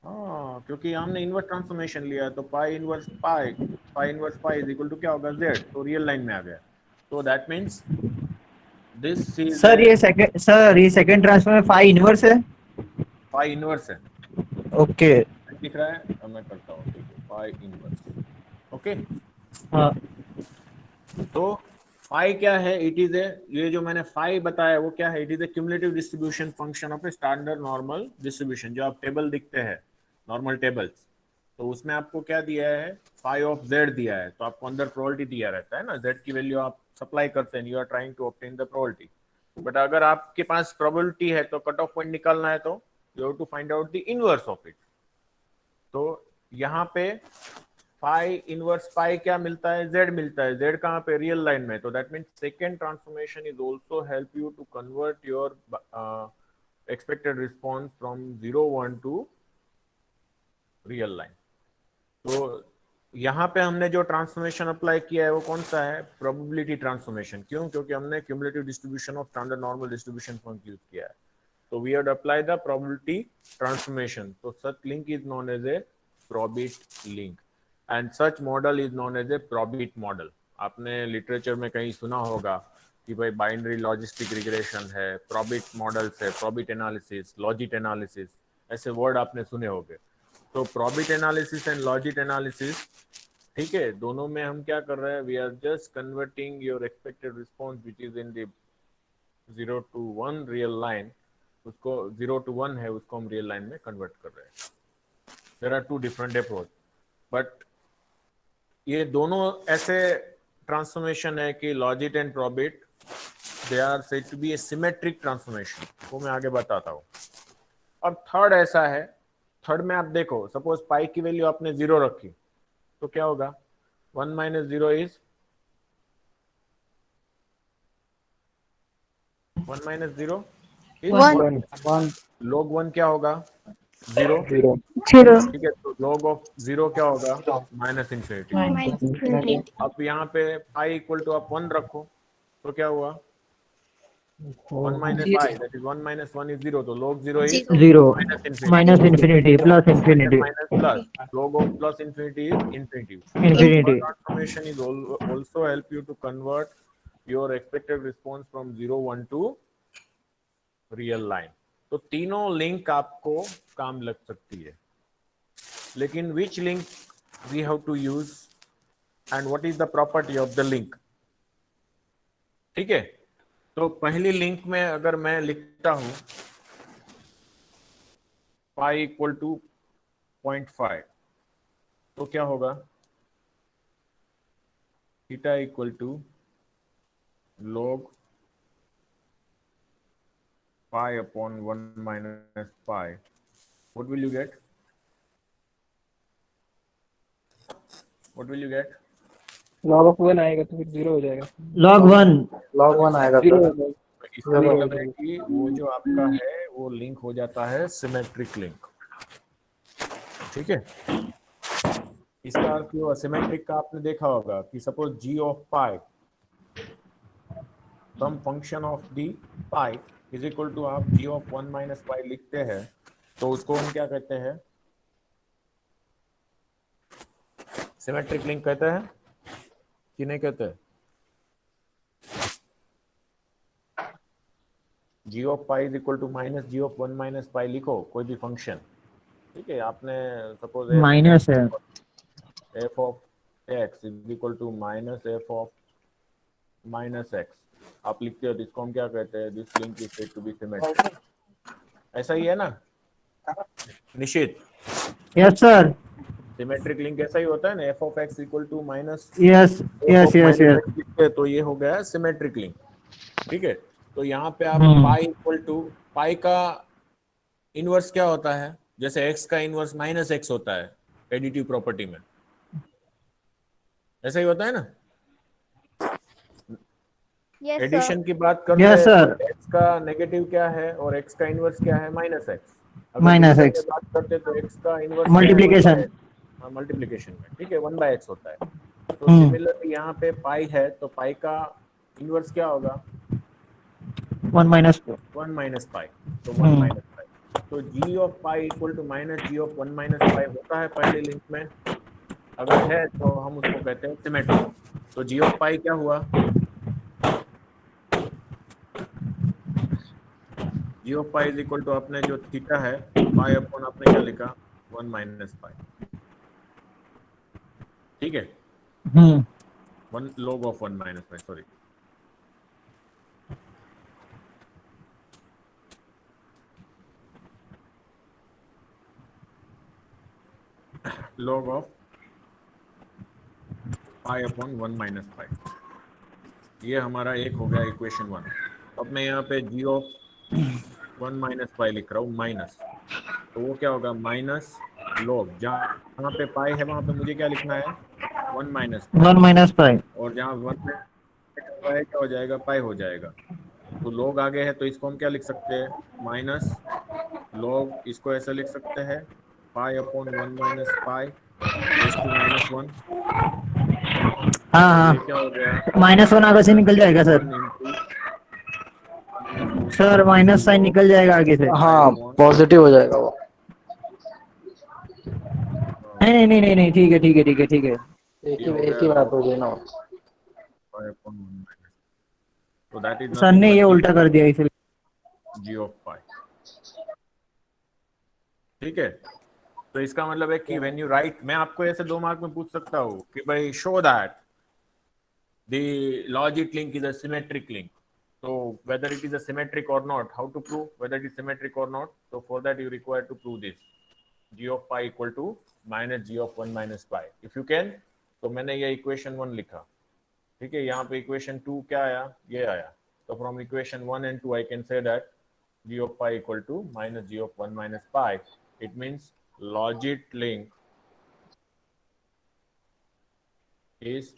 हाँ, क्योंकि हमने इनवर्स ट्रांसफॉर्मेशन लिया, तो pi inverse pi is equal to क्या होगा, जेड। तो रियल लाइन में आ गया। तो that means this is sir ये सेकंड ट्रांसफॉर्म में फाई इनवर्स है। फाई इनवर्स है, ओके दिख रहा है, अब मैं करता हूँ, ठीक है, फाई इनवर्स। ओके हाँ तो फाई क्या है, इट इज ए, ये जो मैंने फाई बताया वो क्या है, it is a cumulative distribution function of a standard normal distribution. जो आप टेबल दिखते हैं नॉर्मल टेबल्स, तो उसमें आपको क्या दिया है, फाई ऑफ जेड दिया है, तो आपको अंदर प्रोबेबिलिटी दिया रहता है ना, जेड की वैल्यू आप सप्लाई करते हैं, you are trying to obtain the probability. But अगर आपके पास प्रोबेबिलिटी है तो कट ऑफ पॉइंट निकालना है, तो you have to find out the inverse of it. तो यहाँ पे फाई इनवर्स पाई क्या मिलता है, जेड मिलता है। जेड कहाँ पे, रियल लाइन में। तो that means second transformation is also help you to convert your expected response from 0 1 to real line. तो यहाँ पे हमने जो ट्रांसफॉर्मेशन अप्लाई किया है वो कौन सा है, प्रोबेबिलिटी ट्रांसफॉर्मेशन। क्यों? क्योंकि हमने cumulative distribution of standard normal distribution function use किया है। तो we have applied the probability transformation. तो such link is known as a probit link and such model is known as a probit model. आपने लिटरेचर में कहीं सुना होगा कि भाई बाइनरी लॉजिस्टिक रिग्रेशन है, प्रोबिट मॉडल्स है, प्रोबिट एनालिसिस, लॉजिट एनालिसिस, ऐसे वर्ड आपने सुने होंगे। तो probit analysis and logit analysis, ठीक है, दोनों में हम क्या कर रहे हैं, we are just converting your expected response which is in the 0 to 1 real line, उसको 0 to 1 है, उसको हम रियल लाइन में कन्वर्ट कर रहे हैं। There are two different approach, but ये दोनों ऐसे ट्रांसफॉर्मेशन है कि logit and probit they are said to be a symmetric transformation, वो मैं आगे बताता हूँ। और थर्ड ऐसा है, थर्ड में आप देखो, सपोज पाई की वैल्यू आपने 0 रखी तो क्या होगा, 1 - 0 इज 1 - 0 is 1. 1 log 1 क्या होगा? 0। 0 0 ठीक है, तो log ऑफ 0 क्या होगा? Minus infinity. -infinity अब यहाँ पे पाई इक्वल टू आप 1 रखो, तो क्या हुआ? 1 minus pi, that is 1 minus 1 is 0, तो log 0 is 0 minus infinity. minus infinity plus infinity Minus plus, log of plus infinity is infinity. infinity. Transformation is also help you to convert your expected response from 0 1 to real line. तो तीनों लिंक आपको काम लग सकती है, लेकिन which link we have to use and what is the property of the link? ठीक है, तो पहली लिंक में अगर मैं लिखता हूं पाई इक्वल टू 0.5, तो क्या होगा? Theta equal to log pi upon 1 minus pi. What will you get? What will you get? log of 1 आएगा तो फिर 0 हो जाएगा। log 1 log 1 आएगा 0 सर। हो जाएगा। इसका मतलब है कि वो जो आपका है वो लिंक हो जाता है सिमेट्रिक लिंक। ठीक है, इसका अर्थ जो सिमेट्रिक का आपने देखा होगा कि suppose g of pi some function of the pi is equal to आप g ऑफ 1 माइनस पाई लिखते हैं, तो उसको हम क्या कहते हैं? सिमेट्रिक लिंक कहते हैं कि नहीं कहते? g of pi is equal to minus g of 1 minus pi लिखो कोई भी फंक्शन। ठीक है, आपने सपोज माइनस है f of x is equal to minus f of minus x आप लिखते हो, तो इसको हम क्या कहते हैं? This link is said to be symmetric. ऐसा ही है ना Nishit? Yes sir symmetric link ऐसा ही होता है ना, f of x equal to minus yes yes yes yes लिखते हैं, तो ये हो गया सिमेट्रिक लिंक। ठीक है, तो यहाँ पे आप पाई इक्वल टू पाई का इनवर्स क्या होता है? जैसे x का इनवर्स माइनस x होता है एडिटिव प्रॉपर्टी में, ऐसा ही होता है ना? Yes, sir. एडिशन की बात करते Yes, हैं sir. तो x का नेगेटिव क्या है और x का इनवर्स क्या है? Minus x। Minus x. बात करते हैं तो x का इनवर्स Multiplication. मल्टीप्लिकेशन में, ठीक है, 1/x होता है। तो सिमिलरली यहाँ पे पाई है, तो पाई का इनवर्स क्या होगा? 1 minus 1 माइनस पाई, तो 1 माइनस पाई। तो g of pi equal to minus g of 1 minus pi होता है पहले लिंक में, अगर है तो हम उसको कहते हैं सिमेट्रिक। तो g ऑफ पाई क्या हुआ? g of pi is equal to आपने जो थीटा है पाई अपॉन आपने क्या लिखा? 1 माइनस पाई। ठीक है, 1 log of 1 minus pi, sorry. log of pi upon 1 minus पाई, ये हमारा एक हो गया इक्वेशन 1। अब मैं यहाँ पे g ऑफ 1 माइनस पाई लिख रहा हूँ माइनस, तो वो क्या होगा? माइनस log, जहाँ पे पाई है वहां पे मुझे क्या लिखना है? 1 माइनस, 1 minus pi और जहाँ 1 में पाई क्या हो जाएगा? पाई हो जाएगा। तो log आगे है तो इसको हम क्या लिख सकते हैं? माइनस log, इसको ऐसा लिख सकते हैं pi upon 1 minus pi raise to minus 1। हाँ हाँ क्या हो गया? -1 आगे से निकल जाएगा sir. 1 into sir minus sine निकल जाएगा आगे से। हाँ पॉजिटिव हो जाएगा वो। नहीं नहीं नहीं नहीं ठीक है ठीक है ठीक है ठीक है। एक ही बात हो गई ना। पाई अपॉन 1 माइनस, तो दैट इज सर ने ये उल्टा कर दिया इसलिए। g ऑफ पाई। ठीक है, तो इसका मतलब है कि व्हेन यू राइट, मैं आपको ऐसे 2 मार्क में पूछ सकता हूँ कि भाई show that the logic link is a symmetric link. So whether it is a symmetric or not, how to prove whether it is symmetric or not? So for that you require to prove this g of pi equal to minus g of 1 minus pi. If you can, तो मैंने ये equation 1 लिखा, ठीक है, यहाँ पे equation 2 क्या आया? ये आया। तो from equation 1 and 2 I can say that g of pi equal to minus g of 1 minus pi. It means logit link is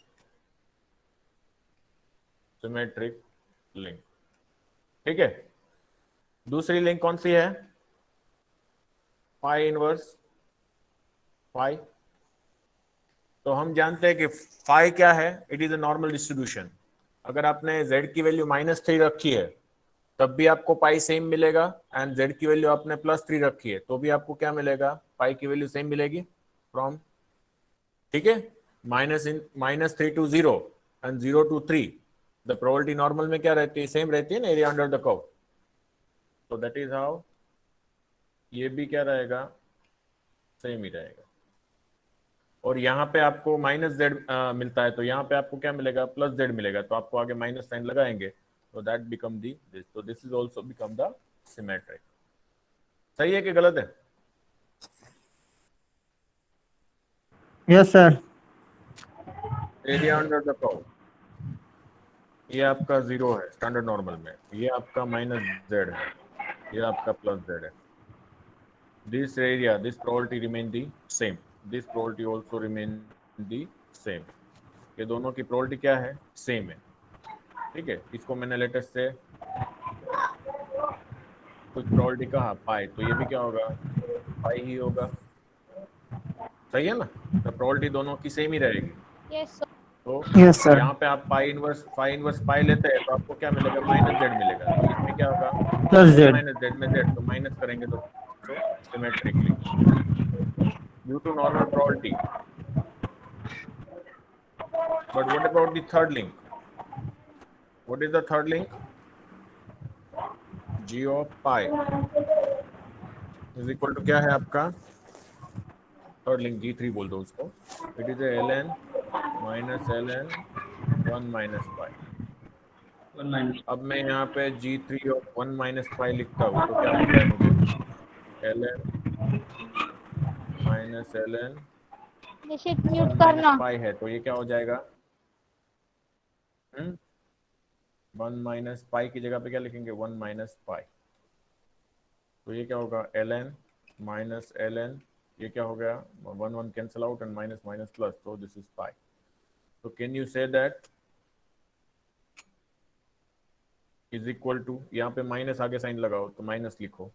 symmetric link. ठीक है, दूसरी लिंक कौन सी है? Phi inverse phi. तो हम जानते हैं कि फाई क्या है, it is a normal distribution. अगर आपने z की वैल्यू -3 रखी है तब भी आपको पाई सेम मिलेगा, एंड z की वैल्यू आपने +3 रखी है तो भी आपको क्या मिलेगा, पाई की वैल्यू सेम मिलेगी फ्रॉम, ठीक है, -3 to 0 and 0 to 3 the probability normal में क्या रहती है, सेम रहती है ना, एरिया अंडर द कर्व। तो दैट इज हाउ ये भी क्या रहेगा, सेम ही रहेगा। और यहाँ पे आपको -z मिलता है तो यहाँ पे आपको क्या मिलेगा, +z मिलेगा, तो आपको आगे माइनस साइन लगाएंगे तो दैट बिकम दी दिस, तो this is also become the symmetric. सही है कि गलत है? Yes sir. Area under the curve ये आपका 0 है स्टैंडर्ड नॉर्मल में, ये आपका -z है, ये आपका +z है। This area, this probability remain the same, this probability also remain the same. ये दोनों की प्रोबेबिलिटी क्या है, सेम है, ठीक है। इसको मैंने लेटेस्ट से कुछ प्रोबेबिलिटी कहा पाई, तो ये भी क्या होगा, पाई ही होगा, सही है ना। तो प्रोबेबिलिटी दोनों की सेम ही रहेगी। यस तो यस सर। यहाँ पे आप पाई इनवर्स पाई लेते हैं तो आपको क्या मिलेगा, -z मिलेगा। तो इसमें क्या होगा, +z। -z में z, तो माइनस करेंगे तो symmetrically due to normal probability. But what about the third link, what is the third link, g of pi is equal to क्या है आपका, थर्ड लिंक g3 बोल दो उसको, it is ln -ln 1 - pi. अब मैं यहाँ पे g3 ऑफ 1 - पाई लिखता हूँ तो क्या मिल रहा है मुझे, ln -ln निश्चित म्यूट 1 करना। - पाई है, तो ये क्या हो जाएगा, 1 - पाई की जगह पे क्या लिखेंगे, 1 - पाई। तो ये क्या होगा, ln -ln, ये क्या हो गया, 1 cancel out and minus minus plus, तो दिस इज पाई। तो can you say that is equal to, यहाँ पे माइनस आगे साइन लगाओ तो माइनस लिखो,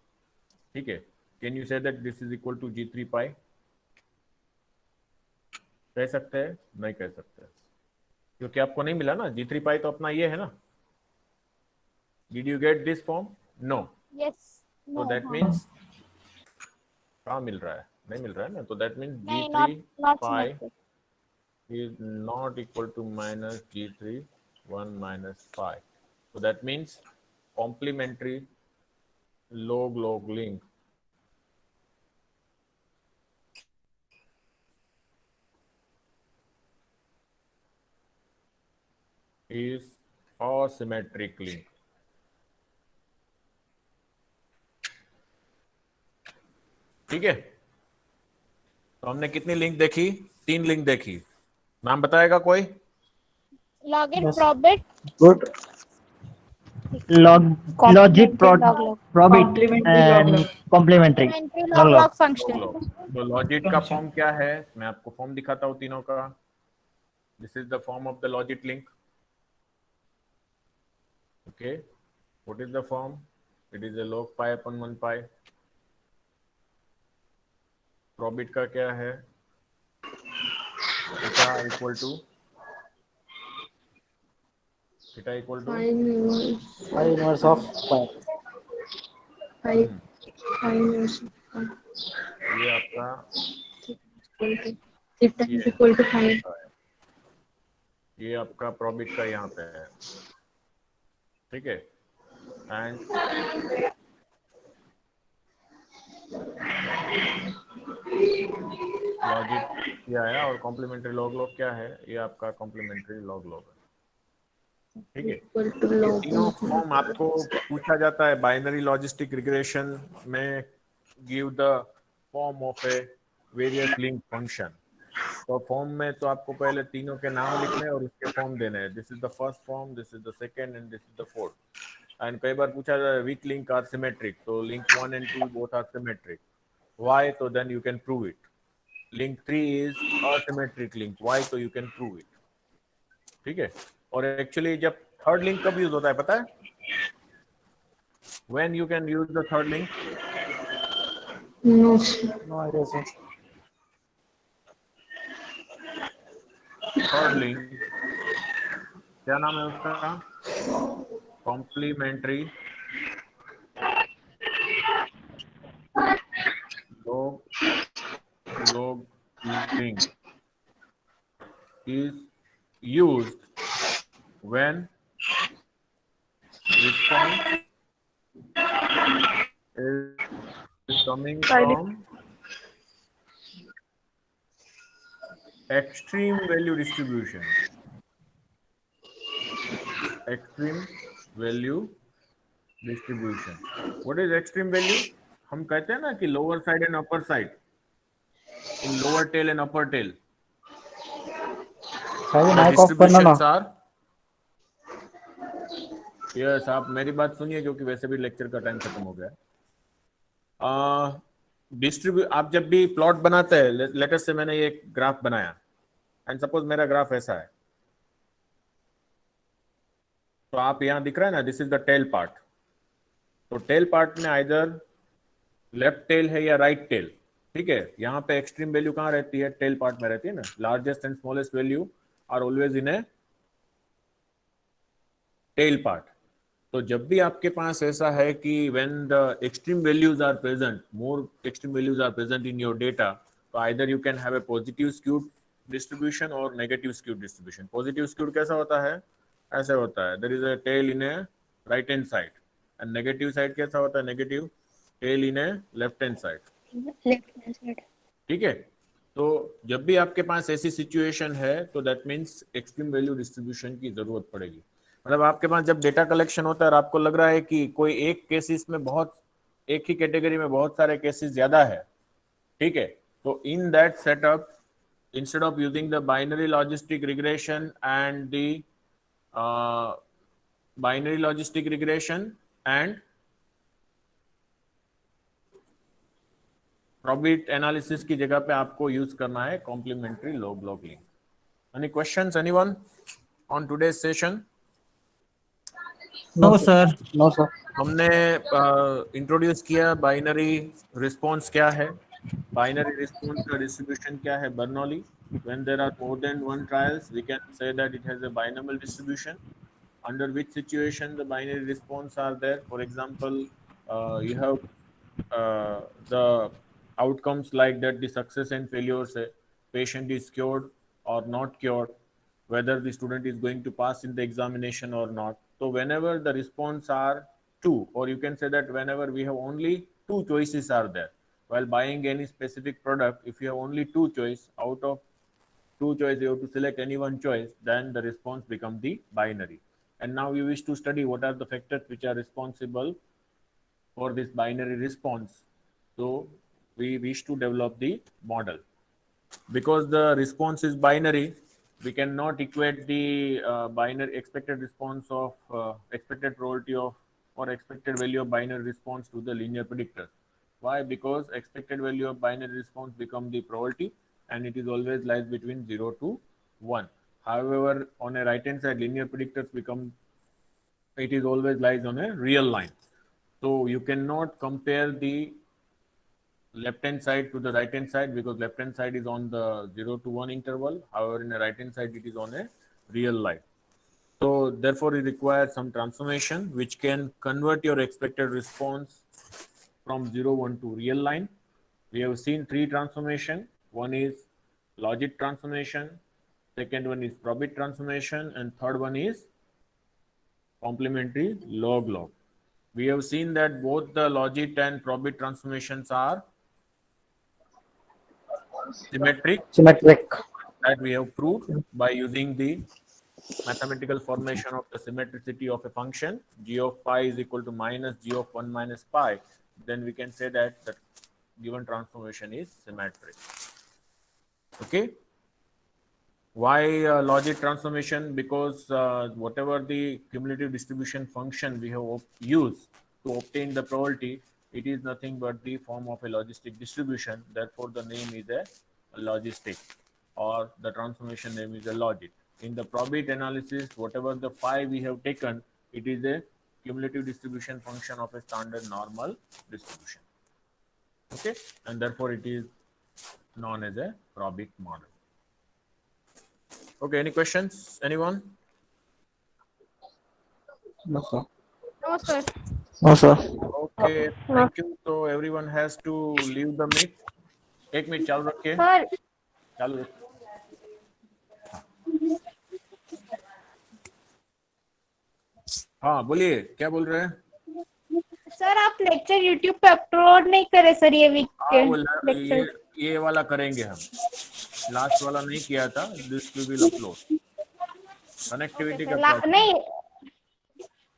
ठीक है। Can you say that this is equal to g3 pi, कह सकते हैं? नहीं कह सकते, क्योंकि आपको नहीं मिला ना g3 पाई, तो अपना ये है ना। Did you get this form? No. Yes तो दैट मीन्स कहाँ मिल रहा है, नहीं मिल रहा है ना, तो दैट मीन्स नहीं, g3 not pi symmetric. is not equal to -g3 1 - pi. So that means complementary log link is asymmetric link. ठीक है, तो हमने कितनी लिंक देखी, 3 लिंक देखी। नाम बताएगा कोई? Login Yes. Probit good. Logic probit Complementary and log-log. Complementary log log function. तो लॉजिक का फॉर्म क्या है, मैं आपको फॉर्म दिखाता हूँ तीनों का। This is the form of the logic link. Okay, what is the form, it is a log pi upon 1 pi। Probit का क्या है, theta equal to pi inverse of pi. ये आपका ये आपका प्रोबिट का यहाँ पे है, ठीक है। एंड लॉजिक क्या है और कॉम्प्लीमेंट्री लॉग लॉग क्या है, ये आपका कॉम्प्लीमेंट्री लॉग लॉग है, ठीक है। ये तीनों फॉर्म आपको पूछा जाता है बाइनरी लॉजिस्टिक रिग्रेशन में, give the form of A various link function. तो फॉर्म में तो आपको पहले तीनों के नाम लिखने और उसके फॉर्म देने हैं। This is the first form, this is the second and this is the fourth. And कई बार पूछा जाता है विच लिंक आर सिमेट्रिक, तो link 1 and 2 both are symmetric. Why, तो then you can prove it. Link 3 is asymmetric link, why, तो यू कैन प्रूव इट, ठीक है। और एक्चुअली जब थर्ड लिंक कब यूज होता है पता है, when you can use the third link, No, sir. No idea, sir. Third link क्या नाम है उसका? Complementary log link is used when response is coming from extreme value distribution. Extreme value distribution. What is extreme value? हम कहते हैं ना कि lower side and upper side, in lower tail and upper tail, Sir, the mic off करना ना. distributions are. यस, आप मेरी बात सुनिए क्योंकि वैसे भी लेक्चर का टाइम खत्म हो गया है. आप जब भी प्लॉट बनाते हैं, लेटर से मैंने ये ग्राफ बनाया एंड सपोज मेरा ग्राफ ऐसा है, तो आप यहाँ दिख रहा है ना, this is the tell part. तो टेल पार्ट में आइदर लेफ्ट टेल है या राइट टेल. ठीक है, यहाँ पे एक्सट्रीम वैल्यू कहाँ रहती है? टेल पार्ट में रहती है ना. Largest and smallest value are always in a tail part. तो जब भी आपके पास ऐसा है कि when the extreme values are present, more extreme values are present in your data, तो either you can have a positive skewed distribution और negative skewed distribution. Positive skewed कैसा होता है? ऐसे होता है, there is a tail in a right hand side, and negative side कैसा होता है? Negative tail in a left hand side. Left hand side. ठीक है, तो जब भी आपके पास ऐसी सिचुएशन है तो that means extreme value distribution की जरूरत पड़ेगी. मतलब आपके पास जब डेटा कलेक्शन होता है और आपको लग रहा है कि कोई एक केसेस में बहुत, एक ही कैटेगरी में बहुत सारे केसेस ज्यादा है, ठीक है, तो in that setup, instead of using the binary logistic regression and the binary logistic regression and probit analysis की जगह पे आपको यूज करना है complementary log log link. Any questions, anyone on today's session? No, sir. No, sir. हमने इंट्रोड्यूस किया बाइनरी रिस्पॉन्स क्या है, बाइनरी रिस्पॉन्स का डिस्ट्रीब्यूशन क्या है Bernoulli. When there are more than one trials we can say that it has a binomial distribution. Under which situation the binary response are there. For example you have the outcomes like that, the success and failures, patient is cured or not cured, whether the student is going to pass in the examination or not. So whenever the response are two, or you can say that whenever we have only two choices are there while buying any specific product, if you have only two choice, out of two choice you have to select any one choice, then the response becomes the binary. And now you wish to study what are the factors which are responsible for this binary response. So we wish to develop the model. Because the response is binary, we cannot equate the binary expected response of expected probability of or expected value of binary response to the linear predictor. Why? Because expected value of binary response become the probability and it is always lies between 0 to 1. However, on a right hand side, linear predictors become, it is always lies on a real line. So you cannot compare the left hand side to the right hand side because left hand side is on the 0 to 1 interval. However, in the right hand side, it is on a real line. So therefore, it requires some transformation which can convert your expected response from 0, 1 to real line. We have seen three transformation. One is logit transformation, second one is probit transformation, and third one is complementary log log. We have seen that both the logit and probit transformations are symmetric. That we have proved by using the mathematical formation of the symmetricity of a function. G of pi is equal to minus G of 1 minus pi. Then we can say that the given transformation is symmetric. Okay. Why logit transformation? Because whatever the cumulative distribution function we have used to obtain the probability, it is nothing but the form of a logistic distribution. Therefore, the name is a logistic, or the transformation name is a logit. In the probit analysis, whatever the phi we have taken, it is a cumulative distribution function of a standard normal distribution. Okay, and therefore it is known as a Robic model. Okay, any questions, anyone? No, sir. No, sir. No, sir. Okay, thank you. So everyone has to leave the meet. एक मिनट चालू रखिए, सर चालू रखिए. हाँ बोलिए, क्या बोल रहे हैं? सर आप लेक्चर यूट्यूब पे अपलोड नहीं करे सर ये वीक के हाँ, वो लेक्चर ये वाला करेंगे हम. लास्ट वाला नहीं किया था. This we will upload. Connectivity का प्रॉब्लम. नहीं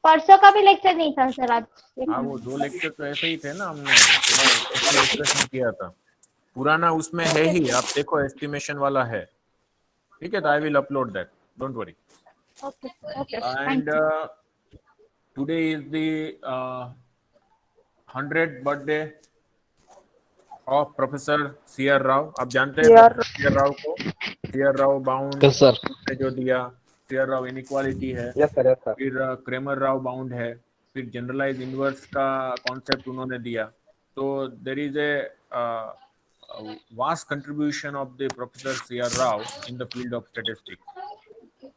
परसों का भी लेक्चर नहीं था सर आज. हाँ, वो 2 लेक्चर तो ऐसे ही थे ना, हमने डिस्कशन किया था. पुराना उसमें है ही, आप देखो एस्टिमेशन वाला है. ठीक है, तो I will upload that, don't worry. Okay okay And today is the 100th birthday of Professor C.R. Rao. आप जानते हैं C.R. Rao को? C.R. Rao bound Yes, sir. ने जो दिया, C.R. Rao इनइक्वालिटी है, Yes, sir. Yes, sir. फिर क्रेमर राव बाउंड है, फिर जनरलाइज इनवर्स का कॉन्सेप्ट उन्होंने दिया. तो there is a vast contribution of the professor C.R. Rao in the field of statistics.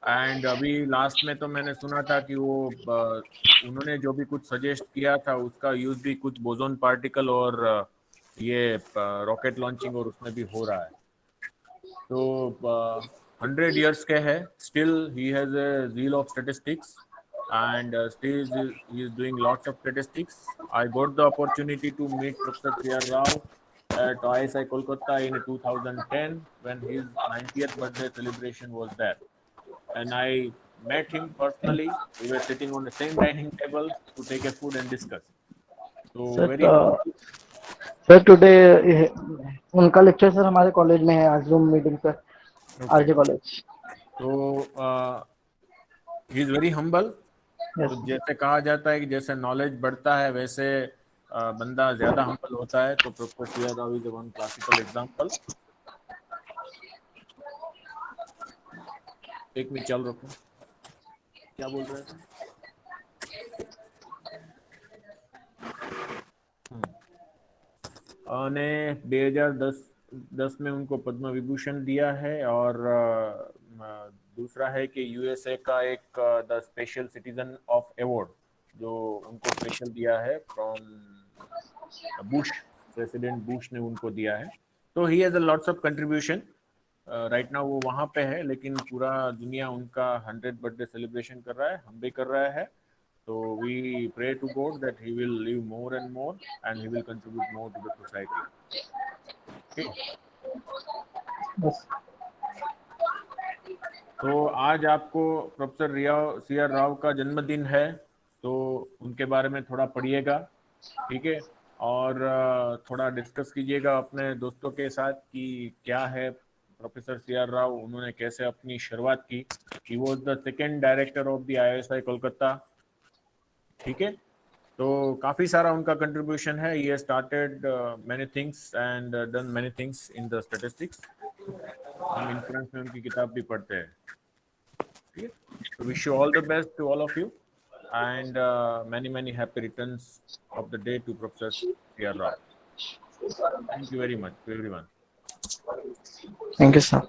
And अभी लास्ट में तो मैंने सुना था कि वो उन्होंने जो भी कुछ सजेस्ट किया था उसका यूज भी कुछ बोसोन पार्टिकल और ये रॉकेट लॉन्चिंग और उसमें भी हो रहा है. तो 100 years के है, still he has a zeal of statistics and still he is doing lots of statistics. I got the opportunity to meet Professor C.R. Rao at ISI Kolkata in 2010 when his 90th birthday celebration was there. And I met him personally. We were sitting on the same dining table to take a food and discuss. So Sir, very sir today उनका लेक्चर सर हमारे कॉलेज में है आज जूम मीटिंग पर, आरजे कॉलेज. तो he is very humble. Yes. तो जैसे कहा जाता है कि जैसे नॉलेज बढ़ता है वैसे बंदा ज्यादा हम्बल होता है. तो professor C.R. Rao is one classical example. एक मिनट चालू रखो, क्या बोल रहे थे? ने 2010 में उनको पद्म विभूषण दिया है और दूसरा है कि यूएसए का एक the special citizen of award जो उनको स्पेशल दिया है फ्रॉम बुश, प्रेसिडेंट बुश ने उनको दिया है. तो he has a lots of contribution. Right now वो वहाँ पे है, लेकिन पूरा दुनिया उनका 100th बर्थडे सेलिब्रेशन कर रहा है, हम भी कर रहे हैं. So we pray to God that he will live more and more and he will contribute more to the society. Okay. Yes. तो आज आपको प्रोफेसर C.R. राव का जन्मदिन है, तो उनके बारे में थोड़ा पढ़िएगा. ठीक है, और थोड़ा डिस्कस कीजिएगा अपने दोस्तों के साथ कि क्या है प्रोफेसर C.R. राव, उन्होंने कैसे अपनी शुरुआत की. He was the second director of the ISI Kolkata. ठीक है, तो काफी सारा उनका कंट्रीब्यूशन है. ये started many things and done many things in the statistics. हम इंफ्लुएंस में उनकी किताब भी पढ़ते हैं. ठीक है, तो wish you all the best to all of you and many happy returns of the day to Professor C.R. Rao. Thank you very much to everyone. Thank you, sir.